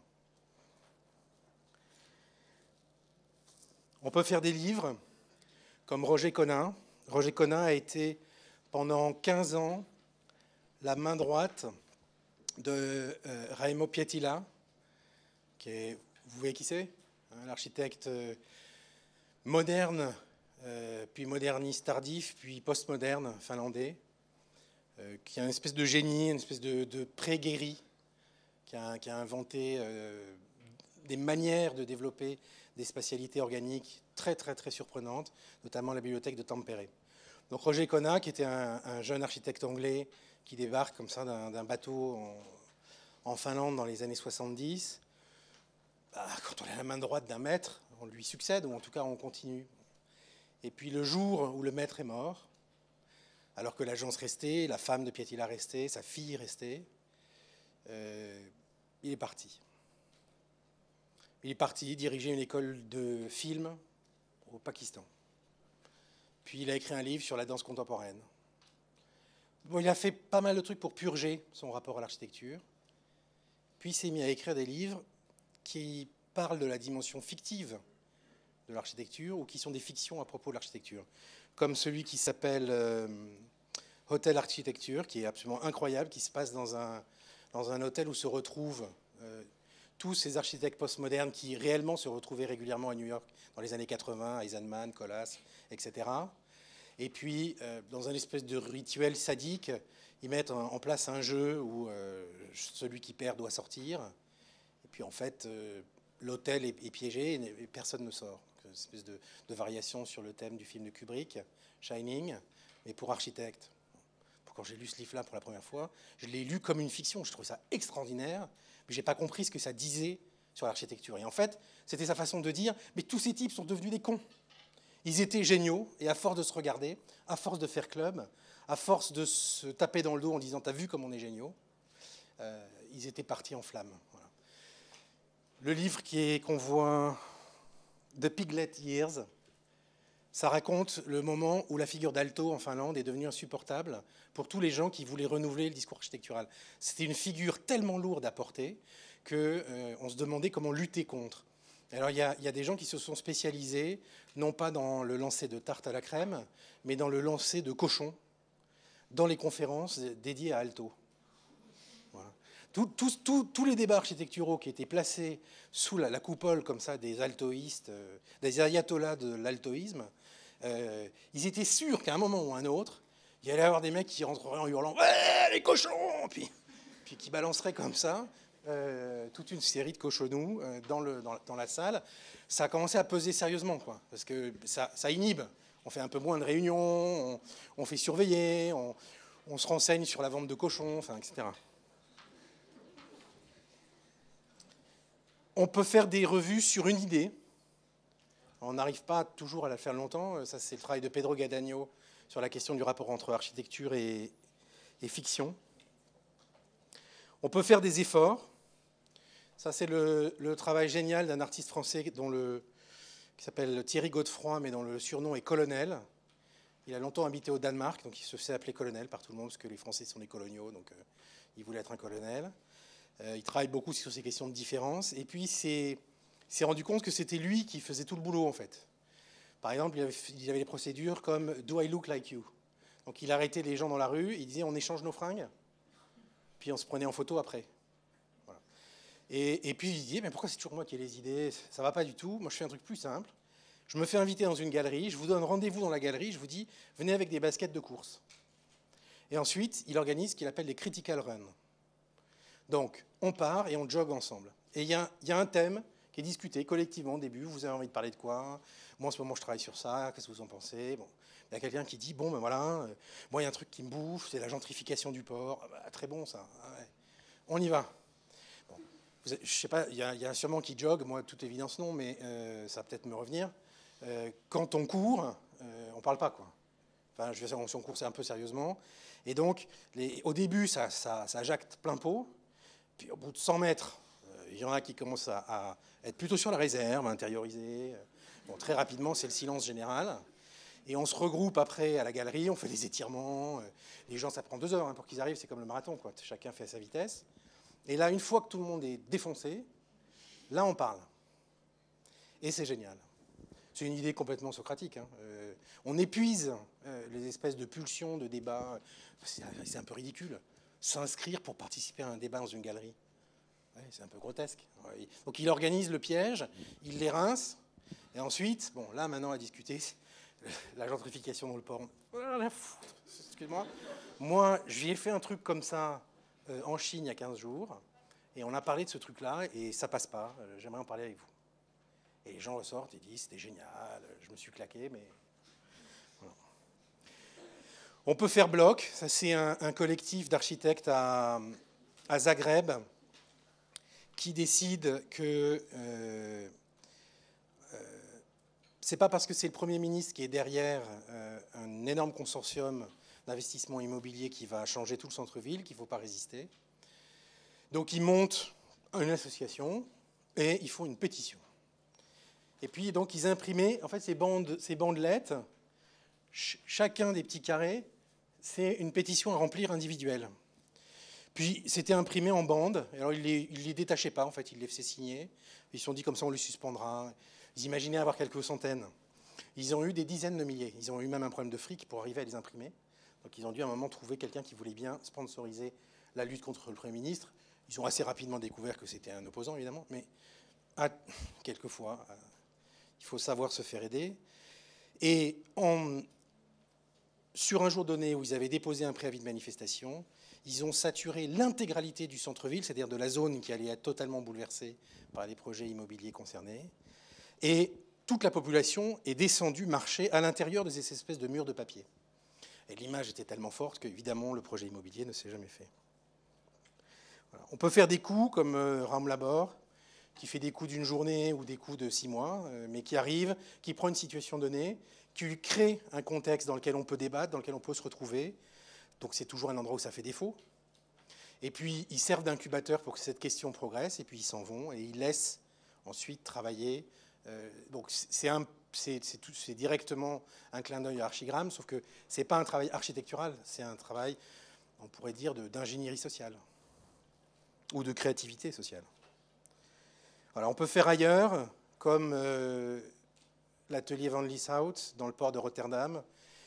On peut faire des livres comme Roger Conin. Roger Conin a été pendant 15 ans, la main droite de Raimo Pietila, vous voyez qui c'est, hein, l'architecte moderne, puis moderniste tardif, puis postmoderne finlandais, qui a une espèce de génie, une espèce de pré-guéri, qui a inventé des manières de développer des spatialités organiques très, très, très surprenantes, notamment la bibliothèque de Tampere. Donc Roger Conin, qui était un jeune architecte anglais qui débarque comme ça d'un bateau en Finlande dans les années 70, quand on est à la main droite d'un maître, on lui succède, ou en tout cas on continue. Et puis le jour où le maître est mort, alors que l'agence restait, la femme de Pietila restait, sa fille restait, il est parti. Il est parti diriger une école de film au Pakistan. Puis il a écrit un livre sur la danse contemporaine. Bon, il a fait pas mal de trucs pour purger son rapport à l'architecture. Puis il s'est mis à écrire des livres qui parlent de la dimension fictive de l'architecture ou qui sont des fictions à propos de l'architecture. Comme celui qui s'appelle Hotel Architecture, qui est absolument incroyable, qui se passe dans un hôtel où se retrouvent tous ces architectes postmodernes qui réellement se retrouvaient régulièrement à New York dans les années 80, Eisenman, Colas, etc. Et puis, dans un espèce de rituel sadique, ils mettent en place un jeu où celui qui perd doit sortir. Et puis, en fait, l'hôtel est piégé et personne ne sort. Donc, une espèce de variation sur le thème du film de Kubrick, Shining, mais pour architecte. Quand j'ai lu ce livre-là pour la première fois, je l'ai lu comme une fiction. Je trouvais ça extraordinaire, mais je n'ai pas compris ce que ça disait sur l'architecture. Et en fait, c'était sa façon de dire, mais tous ces types sont devenus des cons. Ils étaient géniaux, et à force de se regarder, à force de faire club, à force de se taper dans le dos en disant « t'as vu comme on est géniaux », ils étaient partis en flammes. Voilà. Le livre qu'on voit, The Piglet Years, ça raconte le moment où la figure d'Aalto en Finlande est devenue insupportable pour tous les gens qui voulaient renouveler le discours architectural. C'était une figure tellement lourde à porter qu'on se demandait comment lutter contre. Alors il y a des gens qui se sont spécialisés, non pas dans le lancer de tarte à la crème, mais dans le lancer de cochons, dans les conférences dédiées à Aalto. Voilà. Tous les débats architecturaux qui étaient placés sous la coupole comme ça des altoïstes, des ayatollahs de l'altoïsme, ils étaient sûrs qu'à un moment ou à un autre, il y allait y avoir des mecs qui rentreraient en hurlant « Ouais, les cochons !» puis qui balanceraient comme ça toute une série de cochonnous dans la salle. Ça a commencé à peser sérieusement, quoi, parce que ça inhibe. On fait un peu moins de réunions, on fait surveiller, on se renseigne sur la vente de cochons, enfin, etc. On peut faire des revues sur une idée. On n'arrive pas toujours à la faire longtemps. Ça, c'est le travail de Pedro Gadagno sur la question du rapport entre architecture et fiction. On peut faire des efforts. Ça, c'est le travail génial d'un artiste français qui s'appelle Thierry Godefroy, mais dont le surnom est Colonel. Il a longtemps habité au Danemark, donc il se fait appeler colonel par tout le monde, parce que les Français sont des coloniaux, donc il voulait être un colonel. Il travaille beaucoup sur ces questions de différence. Et puis, il s'est rendu compte que c'était lui qui faisait tout le boulot, en fait. Par exemple, il avait des procédures comme « Do I look like you ?» Donc, il arrêtait les gens dans la rue, il disait « On échange nos fringues ?» Puis, on se prenait en photo après. Voilà. Et puis, il disait « Mais pourquoi c'est toujours moi qui ai les idées? Ça ne va pas du tout. Moi, je fais un truc plus simple. Je me fais inviter dans une galerie, je vous donne rendez-vous dans la galerie, je vous dis « Venez avec des baskets de course. » Et ensuite, il organise ce qu'il appelle des critical runs. Donc, on part et on jogue ensemble. Et il y a un thème qui est discuté collectivement au début. Vous avez envie de parler de quoi? Moi, en ce moment, je travaille sur ça. Qu'est-ce que vous en pensez? Bon. Il y a quelqu'un qui dit, bon, ben voilà, moi, il y a un truc qui me bouffe, c'est la gentrification du port. Ah, bah, très bon, ça. Ah, ouais. On y va. Bon. Je ne sais pas, il y a sûrement qui jogue. Moi, de toute évidence, non, mais ça va peut-être me revenir. Quand on court, on ne parle pas, quoi. Enfin, je vais dire, on court un peu sérieusement. Et donc, au début, ça jacte plein pot. Puis au bout de 100 mètres, il y en a qui commencent à être plutôt sur la réserve, à intérioriser. Bon, très rapidement, c'est le silence général. Et on se regroupe après à la galerie, on fait des étirements. Les gens, ça prend 2 heures pour qu'ils arrivent, c'est comme le marathon, quoi. Chacun fait à sa vitesse. Et là, une fois que tout le monde est défoncé, là, on parle. Et c'est génial. C'est une idée complètement socratique. Hein. On épuise les espèces de pulsions, de débats. C'est un peu ridicule. S'inscrire pour participer à un débat dans une galerie. Ouais, c'est un peu grotesque. Donc il organise le piège, il les rince, et ensuite, bon, là maintenant à discuter, la gentrification dans le port. Excuse-moi. Moi, j'ai fait un truc comme ça en Chine il y a 15 jours, et on a parlé de ce truc-là, et ça passe pas. J'aimerais en parler avec vous. Et les gens ressortent et disent, c'était génial, je me suis claqué, mais... On peut faire bloc, ça c'est un collectif d'architectes à Zagreb qui décide que c'est pas parce que c'est le Premier ministre qui est derrière un énorme consortium d'investissement immobilier qui va changer tout le centre-ville qu'il ne faut pas résister. Donc ils montent une association et ils font une pétition. Et puis donc ils imprimaient, en fait ces bandelettes, chacun des petits carrés, c'est une pétition à remplir individuelle. Puis c'était imprimé en bande. Alors ils les détachaient pas, en fait, ils les faisaient signer. Ils se sont dit comme ça on les suspendra. Ils imaginaient avoir quelques centaines. Ils ont eu des dizaines de milliers. Ils ont eu même un problème de fric pour arriver à les imprimer. Donc ils ont dû à un moment trouver quelqu'un qui voulait bien sponsoriser la lutte contre le Premier ministre. Ils ont assez rapidement découvert que c'était un opposant, évidemment, mais quelquefois, il faut savoir se faire aider. Et sur un jour donné où ils avaient déposé un préavis de manifestation, ils ont saturé l'intégralité du centre-ville, c'est-à-dire de la zone qui allait être totalement bouleversée par les projets immobiliers concernés. Et toute la population est descendue marcher à l'intérieur de ces espèces de murs de papier. Et l'image était tellement forte qu'évidemment, le projet immobilier ne s'est jamais fait. Voilà. On peut faire des coups comme Ram Labor, qui fait des coups d'une journée ou des coups de 6 mois, mais qui arrive, qui prend une situation donnée, qui lui crée un contexte dans lequel on peut débattre, dans lequel on peut se retrouver, Donc c'est toujours un endroit où ça fait défaut. Et puis ils servent d'incubateur pour que cette question progresse, et puis ils s'en vont, et ils laissent ensuite travailler. Donc c'est directement un clin d'œil à Archigramme, sauf que ce n'est pas un travail architectural, c'est un travail, on pourrait dire, d'ingénierie sociale, ou de créativité sociale. Voilà, on peut faire ailleurs, comme l'atelier Van Lieshout, dans le port de Rotterdam,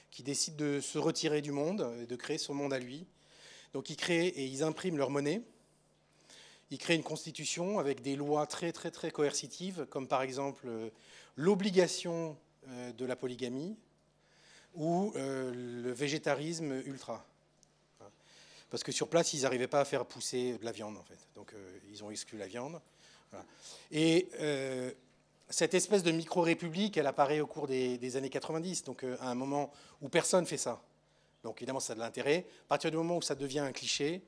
qui décide de se retirer du monde et de créer son monde à lui. Donc ils créent et ils impriment leur monnaie. Ils créent une constitution avec des lois très très très coercitives, comme par exemple l'obligation de la polygamie ou le végétarisme ultra. Parce que sur place, ils n'arrivaient pas à faire pousser de la viande, en fait. Donc ils ont exclu la viande. Voilà. Et cette espèce de micro-république, elle apparaît au cours des années 90, donc à un moment où personne ne fait ça. Donc évidemment, ça a de l'intérêt. À partir du moment où ça devient un cliché,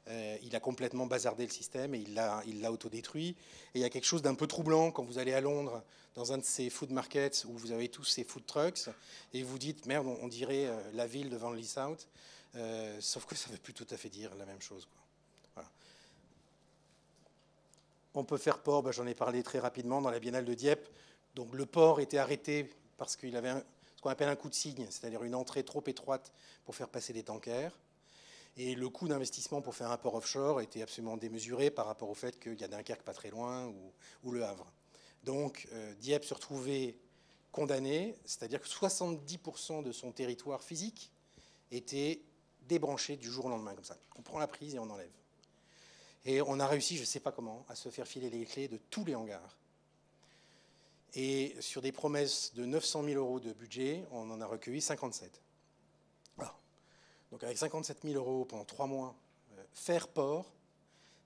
il a complètement bazardé le système et il l'a autodétruit. Et il y a quelque chose d'un peu troublant quand vous allez à Londres, dans un de ces food markets où vous avez tous ces food trucks, et vous dites, merde, on dirait la ville de Van Lieshout, sauf que ça ne veut plus tout à fait dire la même chose, quoi. Voilà. On peut faire port, j'en ai parlé très rapidement, dans la Biennale de Dieppe. Donc le port était arrêté parce qu'il avait ce qu'on appelle un coup de cygne, c'est-à-dire une entrée trop étroite pour faire passer des tankers. Et le coût d'investissement pour faire un port offshore était absolument démesuré par rapport au fait qu'il y a Dunkerque pas très loin ou Le Havre. Donc Dieppe se retrouvait condamné, c'est-à-dire que 70% de son territoire physique était débranché du jour au lendemain, comme ça. On prend la prise et on enlève. Et on a réussi, je ne sais pas comment, à se faire filer les clés de tous les hangars. Et sur des promesses de 900 000 euros de budget, on en a recueilli 57. Alors, donc avec 57 000 euros pendant 3 mois, faire port,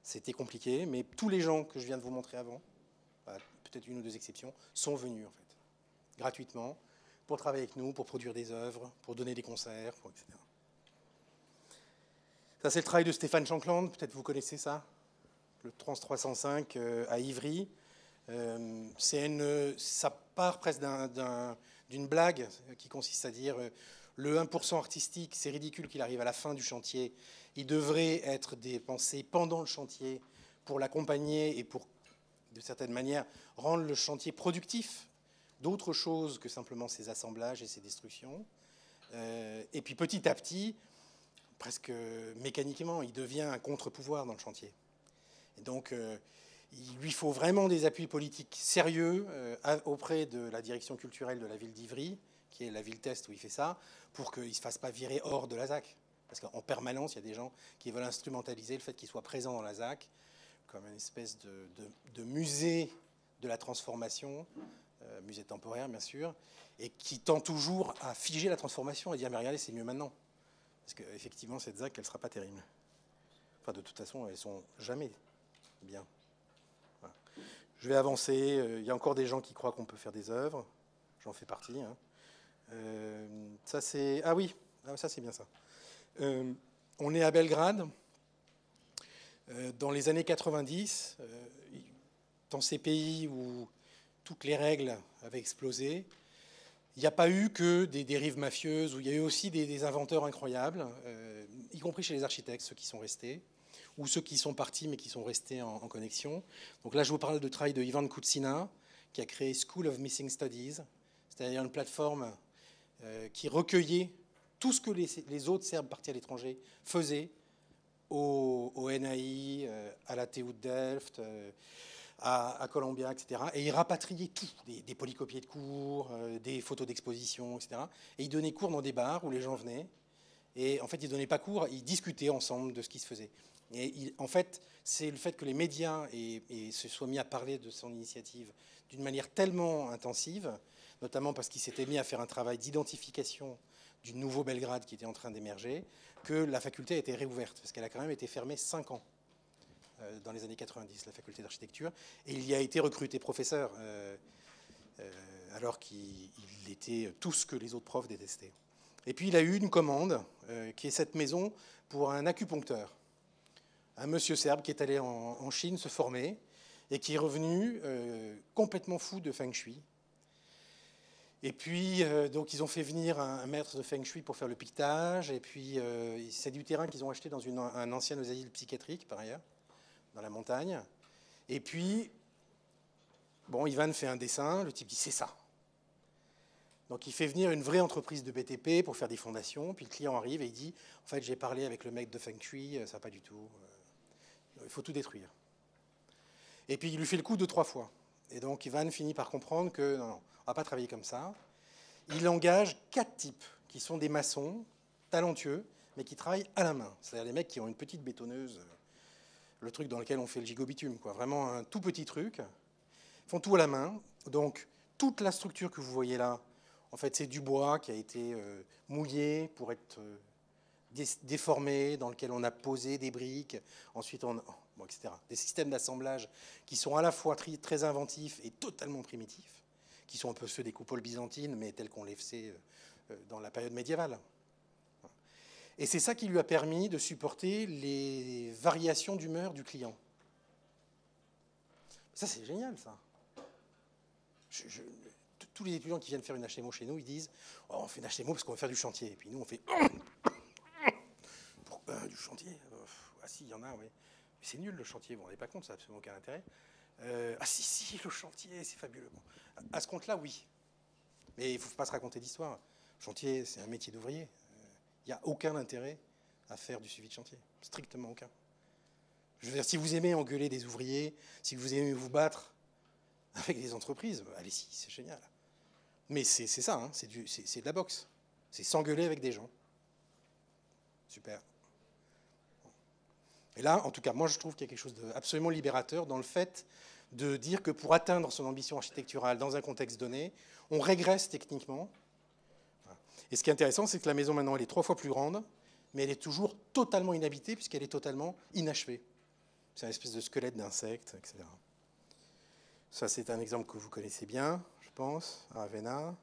c'était compliqué, mais tous les gens que je viens de vous montrer avant, peut-être une ou deux exceptions, sont venus en fait, gratuitement, pour travailler avec nous, pour produire des œuvres, pour donner des concerts, etc. Ça, c'est le travail de Stéphane Shankland, peut-être vous connaissez ça, le Trans 305 à Ivry. Ça part presque d'une blague qui consiste à dire le 1% artistique, c'est ridicule qu'il arrive à la fin du chantier. Il devrait être dépensé pendant le chantier pour l'accompagner et pour, de certaine manière, rendre le chantier productif d'autre chose que simplement ses assemblages et ses destructions. Et puis petit à petit, presque mécaniquement, il devient un contre-pouvoir dans le chantier. Et donc, il lui faut vraiment des appuis politiques sérieux auprès de la direction culturelle de la ville d'Ivry, qui est la ville test où il fait ça, pour qu'il ne se fasse pas virer hors de la ZAC. Parce qu'en permanence, il y a des gens qui veulent instrumentaliser le fait qu'il soit présent dans la ZAC comme une espèce de musée de la transformation, musée temporaire bien sûr, et qui tend toujours à figer la transformation et dire mais regardez, c'est mieux maintenant. Parce qu'effectivement, cette ZAC, elle ne sera pas terrible. Enfin, de toute façon, elles ne sont jamais bien. Voilà. Je vais avancer. Il y a encore des gens qui croient qu'on peut faire des œuvres. J'en fais partie. Hein. Ça, c'est... Ah oui, ça, c'est bien ça. On est à Belgrade. Dans les années 90, dans ces pays où toutes les règles avaient explosé, il n'y a pas eu que des dérives mafieuses, où il y a eu aussi des inventeurs incroyables, y compris chez les architectes, ceux qui sont restés, ou ceux qui sont partis mais qui sont restés en connexion. Donc là, je vous parle du travail de Ivan Kutsina, qui a créé School of Missing Studies, c'est-à-dire une plateforme qui recueillait tout ce que les autres Serbes partis à l'étranger faisaient au NAI, à la TU de Delft, à Columbia, etc. Et ils rapatriaient tout, des polycopiés de cours, des photos d'exposition, etc. Et ils donnaient cours dans des bars où les gens venaient. Et en fait, ils ne donnaient pas cours, ils discutaient ensemble de ce qui se faisait. Et en fait, c'est le fait que les médias se soient mis à parler de son initiative d'une manière tellement intensive, notamment parce qu'ils s'étaient mis à faire un travail d'identification du nouveau Belgrade qui était en train d'émerger, que la faculté a été réouverte, parce qu'elle a quand même été fermée 5 ans dans les années 90, la faculté d'architecture, et il y a été recruté professeur, alors qu'il était tout ce que les autres profs détestaient. Et puis il a eu une commande, qui est cette maison, pour un acupuncteur. Un monsieur serbe qui est allé en Chine se former, et qui est revenu complètement fou de Feng Shui. Et puis, donc, ils ont fait venir un maître de Feng Shui pour faire le piquetage. Et puis, c'est du terrain qu'ils ont acheté dans un ancien asile psychiatrique, par ailleurs, dans la montagne. Et puis, bon, Ivan fait un dessin. Le type dit, c'est ça. Donc, il fait venir une vraie entreprise de BTP pour faire des fondations. Puis, le client arrive et il dit, en fait, j'ai parlé avec le mec de Feng Shui, ça va pas du tout. Il faut tout détruire. Et puis, il lui fait le coup 2-3 fois. Et donc, Ivan finit par comprendre que, non, on ne va pas travailler comme ça. Il engage 4 types qui sont des maçons talentueux, mais qui travaillent à la main. C'est-à-dire les mecs qui ont une petite bétonneuse, le truc dans lequel on fait le gigobitume, quoi. Vraiment un tout petit truc. Ils font tout à la main. Donc, toute la structure que vous voyez là, en fait, c'est du bois qui a été mouillé pour être déformé, dans lequel on a posé des briques, ensuite, bon, etc. Des systèmes d'assemblage qui sont à la fois très inventifs et totalement primitifs, qui sont un peu ceux des coupoles byzantines, mais tels qu'on les faisait dans la période médiévale. Et c'est ça qui lui a permis de supporter les variations d'humeur du client. Ça, c'est génial, ça. Tous les étudiants qui viennent faire une HMO chez nous, ils disent « Oh, on fait une HMO parce qu'on va faire du chantier. » Et puis nous, on fait « Du chantier Ah si, il y en a, oui. Mais c'est nul, le chantier. Vous vous rendez pas compte, ça n'a absolument aucun intérêt. Ah si, le chantier, c'est fabuleux. Bon. À ce compte-là, oui. Mais il ne faut pas se raconter d'histoire. Chantier, c'est un métier d'ouvrier. Il n'y a aucun intérêt à faire du suivi de chantier. Strictement aucun. Je veux dire, si vous aimez engueuler des ouvriers, si vous aimez vous battre avec des entreprises, allez-y, c'est génial. Mais c'est ça, hein, c'est de la boxe. C'est s'engueuler avec des gens. Super. Et là, en tout cas, moi, je trouve qu'il y a quelque chose d'absolument libérateur dans le fait de dire que pour atteindre son ambition architecturale dans un contexte donné, on régresse techniquement. Et ce qui est intéressant, c'est que la maison, maintenant, elle est 3 fois plus grande, mais elle est toujours totalement inhabitée puisqu'elle est totalement inachevée. C'est une espèce de squelette d'insecte, etc. Ça, c'est un exemple que vous connaissez bien, je pense, à Ravenna.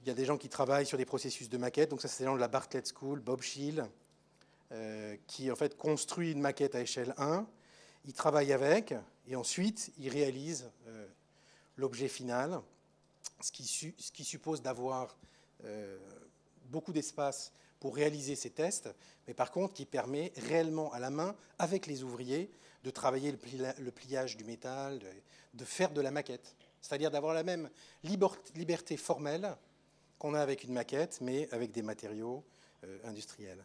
Il y a des gens qui travaillent sur des processus de maquette. Donc ça, c'est des gens de la Bartlett School, Bob Schill, qui, en fait, construit une maquette à échelle 1. Il travaille avec, et ensuite, il réalise l'objet final, ce qui suppose d'avoir beaucoup d'espace pour réaliser ces tests, mais par contre, qui permet réellement à la main, avec les ouvriers, de travailler le pliage du métal, de faire de la maquette. C'est-à-dire d'avoir la même liberté formelle qu'on a avec une maquette, mais avec des matériaux industriels.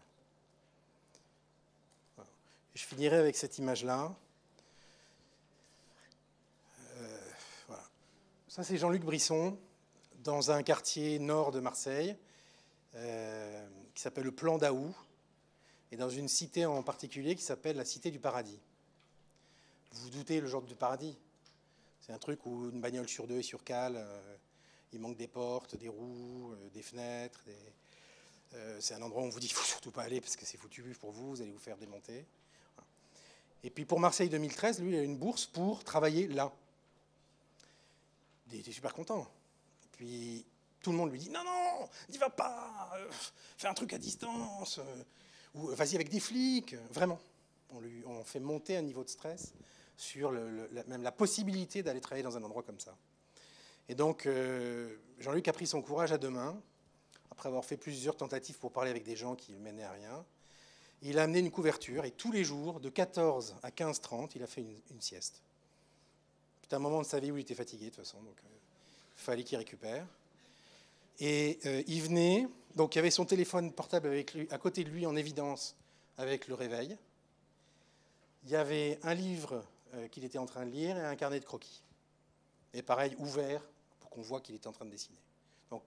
Voilà. Je finirai avec cette image-là. Voilà. Ça, c'est Jean-Luc Brisson, dans un quartier nord de Marseille, qui s'appelle le Plan d'Aou, et dans une cité en particulier qui s'appelle la Cité du Paradis. Vous vous doutez le genre de paradis? C'est un truc où une bagnole sur 2 est sur cale, il manque des portes, des roues, des fenêtres. C'est un endroit où on vous dit qu'il ne faut surtout pas aller parce que c'est foutu pour vous, vous allez vous faire démonter. Voilà. Et puis pour Marseille 2013, lui, il a une bourse pour travailler là. Il était super content. Et puis tout le monde lui dit « Non, non, n'y va pas, fais un truc à distance, ou vas-y avec des flics. » Vraiment, on fait monter un niveau de stress sur même la possibilité d'aller travailler dans un endroit comme ça. Et donc, Jean-Luc a pris son courage à 2 mains, après avoir fait plusieurs tentatives pour parler avec des gens qui ne menaient à rien. Il a amené une couverture, et tous les jours, de 14 à 15h30, il a fait une sieste. C'était un moment de sa vie où il était fatigué, de toute façon, donc il fallait qu'il récupère. Et il venait, donc il y avait son téléphone portable avec lui, à côté de lui en évidence, avec le réveil. Il y avait un livre qu'il était en train de lire et un carnet de croquis. Et pareil, ouvert, pour qu'on voit qu'il était en train de dessiner. Donc,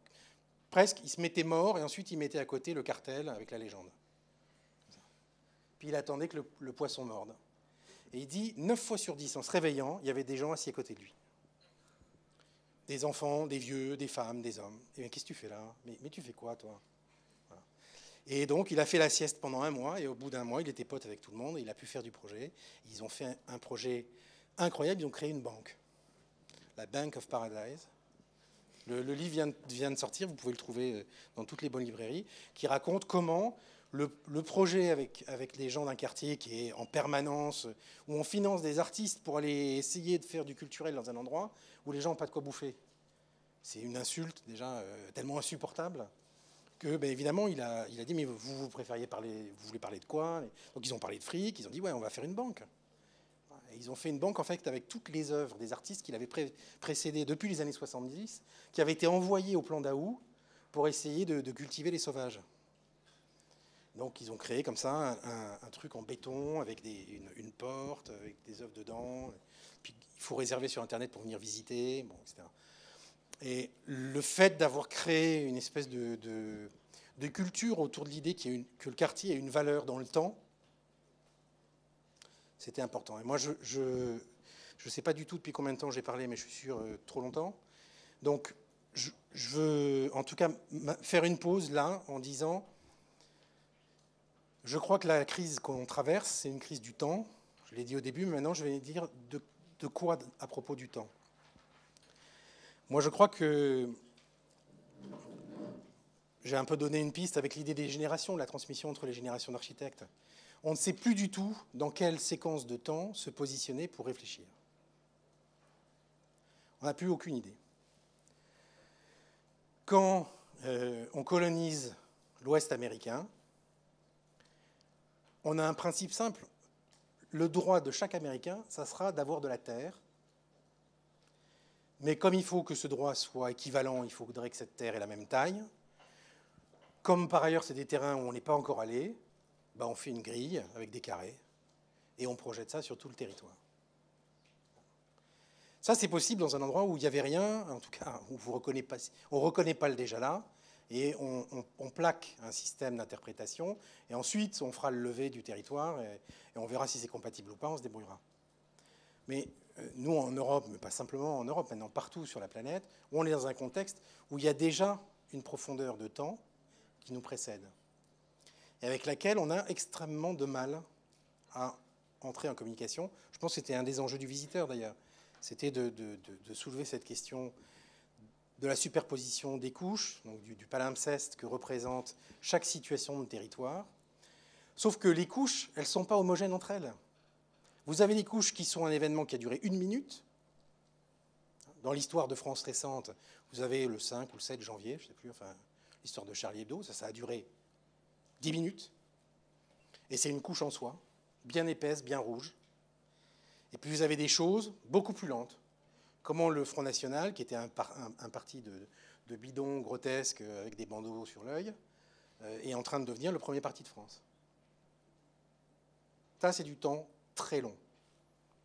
presque, il se mettait mort, et ensuite il mettait à côté le cartel avec la légende. Puis il attendait que le poisson morde. Et il dit, 9 fois sur 10, en se réveillant, il y avait des gens assis à côté de lui. Des enfants, des vieux, des femmes, des hommes. Et bien, qu'est-ce que tu fais là? Mais tu fais quoi, toi? Voilà. Et donc, il a fait la sieste pendant 1 mois, et au bout d'1 mois, il était pote avec tout le monde, et il a pu faire du projet. Ils ont fait un projet incroyable, ils ont créé une banque. La Bank of Paradise. Le livre vient de sortir, vous pouvez le trouver dans toutes les bonnes librairies, qui raconte comment le projet avec les gens d'un quartier qui est en permanence, où on finance des artistes pour aller essayer de faire du culturel dans un endroit où les gens n'ont pas de quoi bouffer. c'est une insulte déjà tellement insupportable que, ben, évidemment, il a dit, mais vous préfériez parler, vous voulez parler de quoi? Donc ils ont parlé de fric, ils ont dit, ouais, on va faire une banque. Et ils ont fait une banque, en fait, avec toutes les œuvres des artistes qui l'avaient précédé depuis les années 70, qui avaient été envoyées au plan d'Aou pour essayer de cultiver les sauvages. Donc ils ont créé comme ça un truc en béton avec une porte, avec des œuvres dedans. Puis il faut réserver sur Internet pour venir visiter, bon, etc. Et le fait d'avoir créé une espèce de culture autour de l'idée que le quartier a une valeur dans le temps, c'était important. Et moi, je ne sais pas du tout depuis combien de temps j'ai parlé, mais je suis sûr trop longtemps. Donc, je veux en tout cas faire une pause là en disant, je crois que la crise qu'on traverse, c'est une crise du temps. Je l'ai dit au début, mais maintenant je vais dire de quoi à propos du temps. Moi, je crois que j'ai un peu donné une piste avec l'idée des générations, de la transmission entre les générations d'architectes. On ne sait plus du tout dans quelle séquence de temps se positionner pour réfléchir. On n'a plus aucune idée. Quand on colonise l'Ouest américain, on a un principe simple. Le droit de chaque Américain, ça sera d'avoir de la terre. Mais comme il faut que ce droit soit équivalent, il faudrait que cette terre ait la même taille. Comme par ailleurs, c'est des terrains où on n'est pas encore allé, ben on fait une grille avec des carrés et on projette ça sur tout le territoire. Ça, c'est possible dans un endroit où il n'y avait rien, en tout cas où on ne reconnaît pas le déjà là, et on plaque un système d'interprétation, et ensuite on fera le lever du territoire, et on verra si c'est compatible ou pas, on se débrouillera. Mais nous, en Europe, mais pas simplement en Europe, maintenant partout sur la planète, on est dans un contexte où il y a déjà une profondeur de temps qui nous précède, et avec laquelle on a extrêmement de mal à entrer en communication. Je pense que c'était un des enjeux du visiteur, d'ailleurs. C'était de soulever cette question de la superposition des couches, donc du palimpseste que représente chaque situation de territoire. Sauf que les couches, elles ne sont pas homogènes entre elles. Vous avez les couches qui sont un événement qui a duré 1 minute. Dans l'histoire de France récente, vous avez le 5 ou le 7 janvier, je ne sais plus, enfin, l'histoire de Charlie Hebdo, ça a duré 10 minutes. Et c'est une couche en soi, bien épaisse, bien rouge. Et puis vous avez des choses beaucoup plus lentes. Comment le Front National, qui était un parti de bidons grotesques avec des bandeaux sur l'œil, est en train de devenir le premier parti de France. Ça, c'est du temps très long.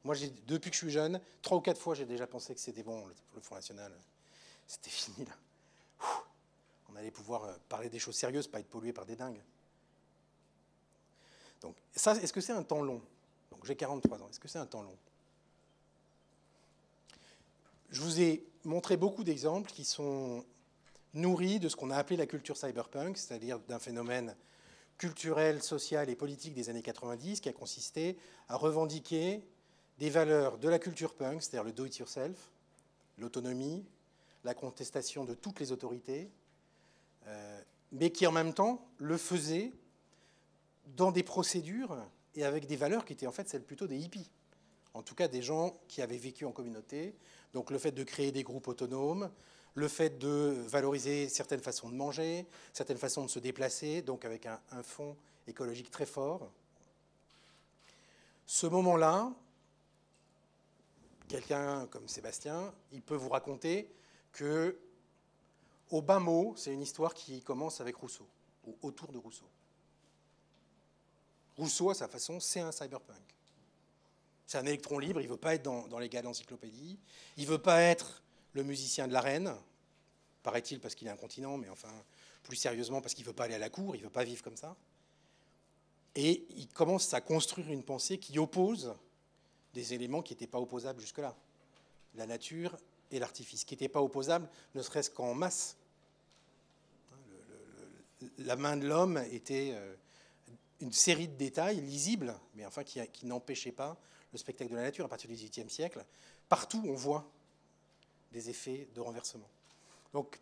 Moi, depuis que je suis jeune, 3 ou 4 fois, j'ai déjà pensé que c'était bon, le Front National. C'était fini, là. On allait pouvoir parler des choses sérieuses, pas être pollué par des dingues. Donc, ça, est-ce que c'est un temps long? Donc, j'ai 43 ans. Est-ce que c'est un temps long? Je vous ai montré beaucoup d'exemples qui sont nourris de ce qu'on a appelé la culture cyberpunk, c'est-à-dire d'un phénomène culturel, social et politique des années 90 qui a consisté à revendiquer des valeurs de la culture punk, c'est-à-dire le do-it-yourself, l'autonomie, la contestation de toutes les autorités, mais qui en même temps le faisait dans des procédures et avec des valeurs qui étaient en fait celles plutôt des hippies. En tout cas, des gens qui avaient vécu en communauté. Donc le fait de créer des groupes autonomes, le fait de valoriser certaines façons de manger, certaines façons de se déplacer, donc avec un fond écologique très fort. Ce moment-là, quelqu'un comme Sébastien, il peut vous raconter que, au bas mot, c'est une histoire qui commence avec Rousseau, ou autour de Rousseau. Rousseau, à sa façon, c'est un cyberpunk. C'est un électron libre, il ne veut pas être dans les gars d'encyclopédie, il ne veut pas être le musicien de la reine, paraît-il parce qu'il est incontinent, mais enfin, plus sérieusement parce qu'il ne veut pas aller à la cour, il ne veut pas vivre comme ça. Et il commence à construire une pensée qui oppose des éléments qui n'étaient pas opposables jusque-là. La nature et l'artifice, qui n'étaient pas opposables, ne serait-ce qu'en masse. La main de l'homme était une série de détails lisibles, mais enfin qui n'empêchaient pas le spectacle de la nature. À partir du XVIIIe siècle, partout on voit des effets de renversement. Donc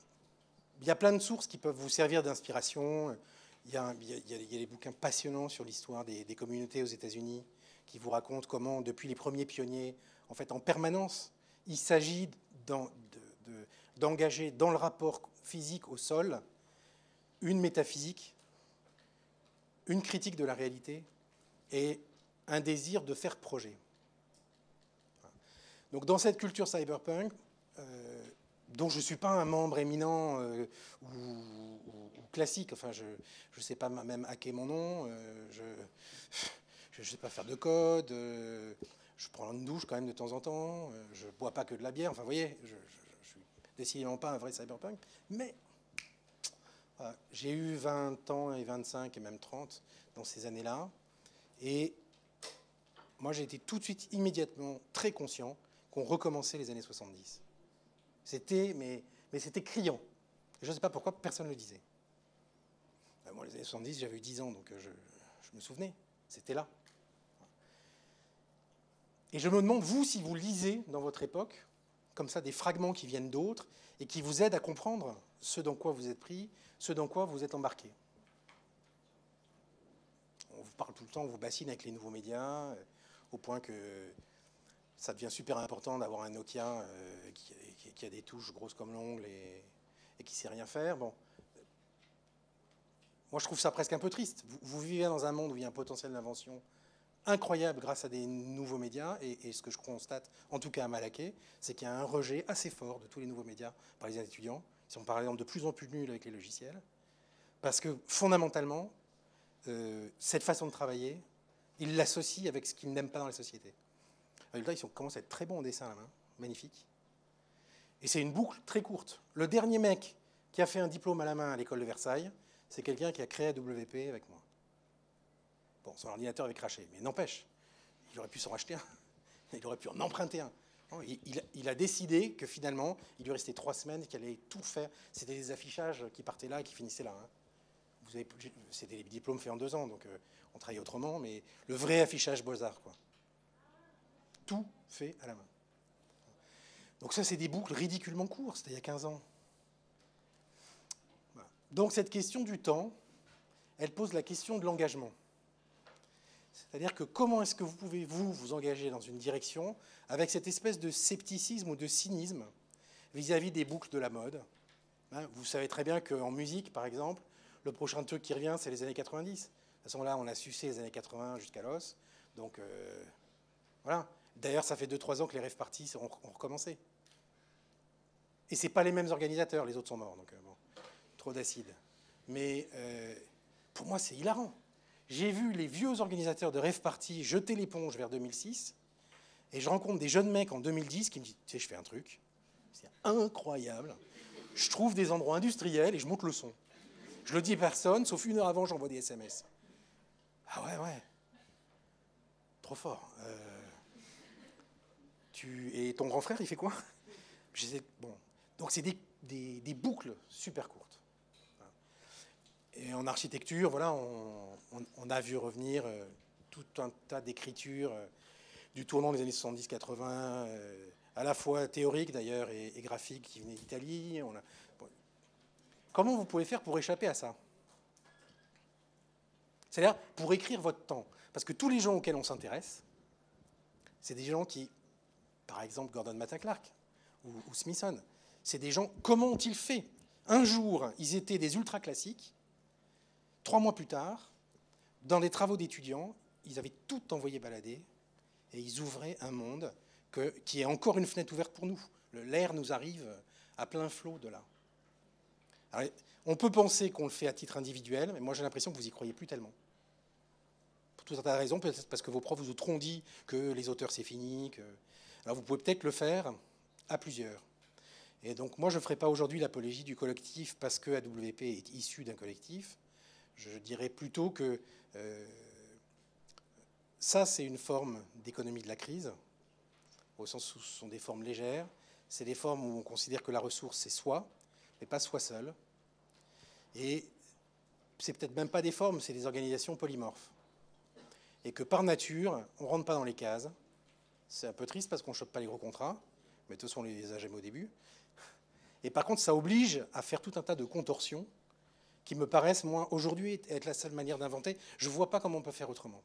il y a plein de sources qui peuvent vous servir d'inspiration. Il y a des bouquins passionnants sur l'histoire des communautés aux États-Unis qui vous racontent comment, depuis les premiers pionniers, en fait, en permanence, il s'agit d'engager dans le rapport physique au sol une métaphysique, une critique de la réalité et un désir de faire projet. Donc dans cette culture cyberpunk, dont je ne suis pas un membre éminent ou classique, enfin je ne sais pas même hacker mon nom, je ne sais pas faire de code, je prends une douche quand même de temps en temps, je ne bois pas que de la bière, enfin vous voyez, je ne suis décidément pas un vrai cyberpunk, mais voilà, j'ai eu 20 ans et 25 et même 30 dans ces années-là, et moi j'ai été tout de suite, immédiatement, très conscient qu'on recommençait les années 70. C'était, mais c'était criant. Je ne sais pas pourquoi personne ne le disait. Moi, les années 70, j'avais eu 10 ans, donc je me souvenais. C'était là. Et je me demande, vous, si vous lisez dans votre époque, comme ça, des fragments qui viennent d'autres et qui vous aident à comprendre ce dans quoi vous êtes pris, ce dans quoi vous êtes embarqué. On vous parle tout le temps, on vous bassine avec les nouveaux médias, au point que ça devient super important d'avoir un Nokia qui a des touches grosses comme l'ongle et qui ne sait rien faire. Bon. Moi, je trouve ça presque un peu triste. Vous vivez dans un monde où il y a un potentiel d'invention incroyable grâce à des nouveaux médias. Et ce que je constate, en tout cas à Malaquais, c'est qu'il y a un rejet assez fort de tous les nouveaux médias par les étudiants. Ils sont par exemple de plus en plus nuls avec les logiciels. Parce que fondamentalement, cette façon de travailler, ils l'associent avec ce qu'ils n'aiment pas dans la société. Résultat, ils commencent à être très bons en dessin à la main, magnifique. Et c'est une boucle très courte. Le dernier mec qui a fait un diplôme à la main à l'école de Versailles, c'est quelqu'un qui a créé AWP avec moi. Bon, son ordinateur avait craché, mais n'empêche, il aurait pu s'en racheter un, il aurait pu en emprunter un. Non, il a décidé que finalement, il lui restait 3 semaines, qu'il allait tout faire. C'était des affichages qui partaient là et qui finissaient là. Hein. C'était des diplômes faits en 2 ans, donc on travaillait autrement, mais le vrai affichage Beaux-Arts, quoi. Tout fait à la main. Donc ça, c'est des boucles ridiculement courtes, c'était il y a 15 ans. Voilà. Donc cette question du temps, elle pose la question de l'engagement. C'est-à-dire que comment est-ce que vous pouvez vous engager dans une direction avec cette espèce de scepticisme ou de cynisme vis-à-vis des boucles de la mode. Vous savez très bien qu'en musique, par exemple, le prochain truc qui revient, c'est les années 90. De toute façon, là, on a sucé les années 80 jusqu'à l'os. Donc, voilà. D'ailleurs, ça fait 2-3 ans que les rave parties ont recommencé. Et ce n'est pas les mêmes organisateurs, les autres sont morts. Donc, bon, trop d'acide. Mais pour moi, c'est hilarant. J'ai vu les vieux organisateurs de rave party jeter l'éponge vers 2006, et je rencontre des jeunes mecs en 2010 qui me disent « Tu sais, je fais un truc, c'est incroyable, je trouve des endroits industriels et je monte le son. Je le dis à personne, sauf 1 heure avant, j'envoie des SMS. » Ah ouais, trop fort. Et ton grand frère, il fait quoi? Bon. Donc c'est des boucles super courtes. Et en architecture, voilà, on a vu revenir tout un tas d'écritures du tournant des années 70-80, à la fois théoriques d'ailleurs et graphiques qui venaient d'Italie. Bon. Comment vous pouvez faire pour échapper à ça? C'est-à-dire pour écrire votre temps. Parce que tous les gens auxquels on s'intéresse, c'est des gens qui, par exemple Gordon Matta Clark ou Smithson, c'est des gens, comment ont-ils fait? Un jour, ils étaient des ultra classiques. 3 mois plus tard, dans les travaux d'étudiants, ils avaient tout envoyé balader et ils ouvraient un monde qui est encore une fenêtre ouverte pour nous. L'air nous arrive à plein flot de là. Alors, on peut penser qu'on le fait à titre individuel, mais moi j'ai l'impression que vous n'y croyez plus tellement. Pour tout un tas de raisons, peut-être parce que vos profs vous ont dit que les auteurs c'est fini. Alors vous pouvez peut-être le faire à plusieurs. Et donc moi je ne ferai pas aujourd'hui l'apologie du collectif parce que AWP est issu d'un collectif. Je dirais plutôt que ça, c'est une forme d'économie de la crise, au sens où ce sont des formes légères. C'est des formes où on considère que la ressource, c'est soi, mais pas soi seul. Et c'est peut-être même pas des formes, c'est des organisations polymorphes. Et que par nature, on ne rentre pas dans les cases. C'est un peu triste parce qu'on ne chope pas les gros contrats, mais de toute façon, on les a jamais au début. Et par contre, ça oblige à faire tout un tas de contorsions qui me paraissent, moi, aujourd'hui, être la seule manière d'inventer. Je ne vois pas comment on peut faire autrement.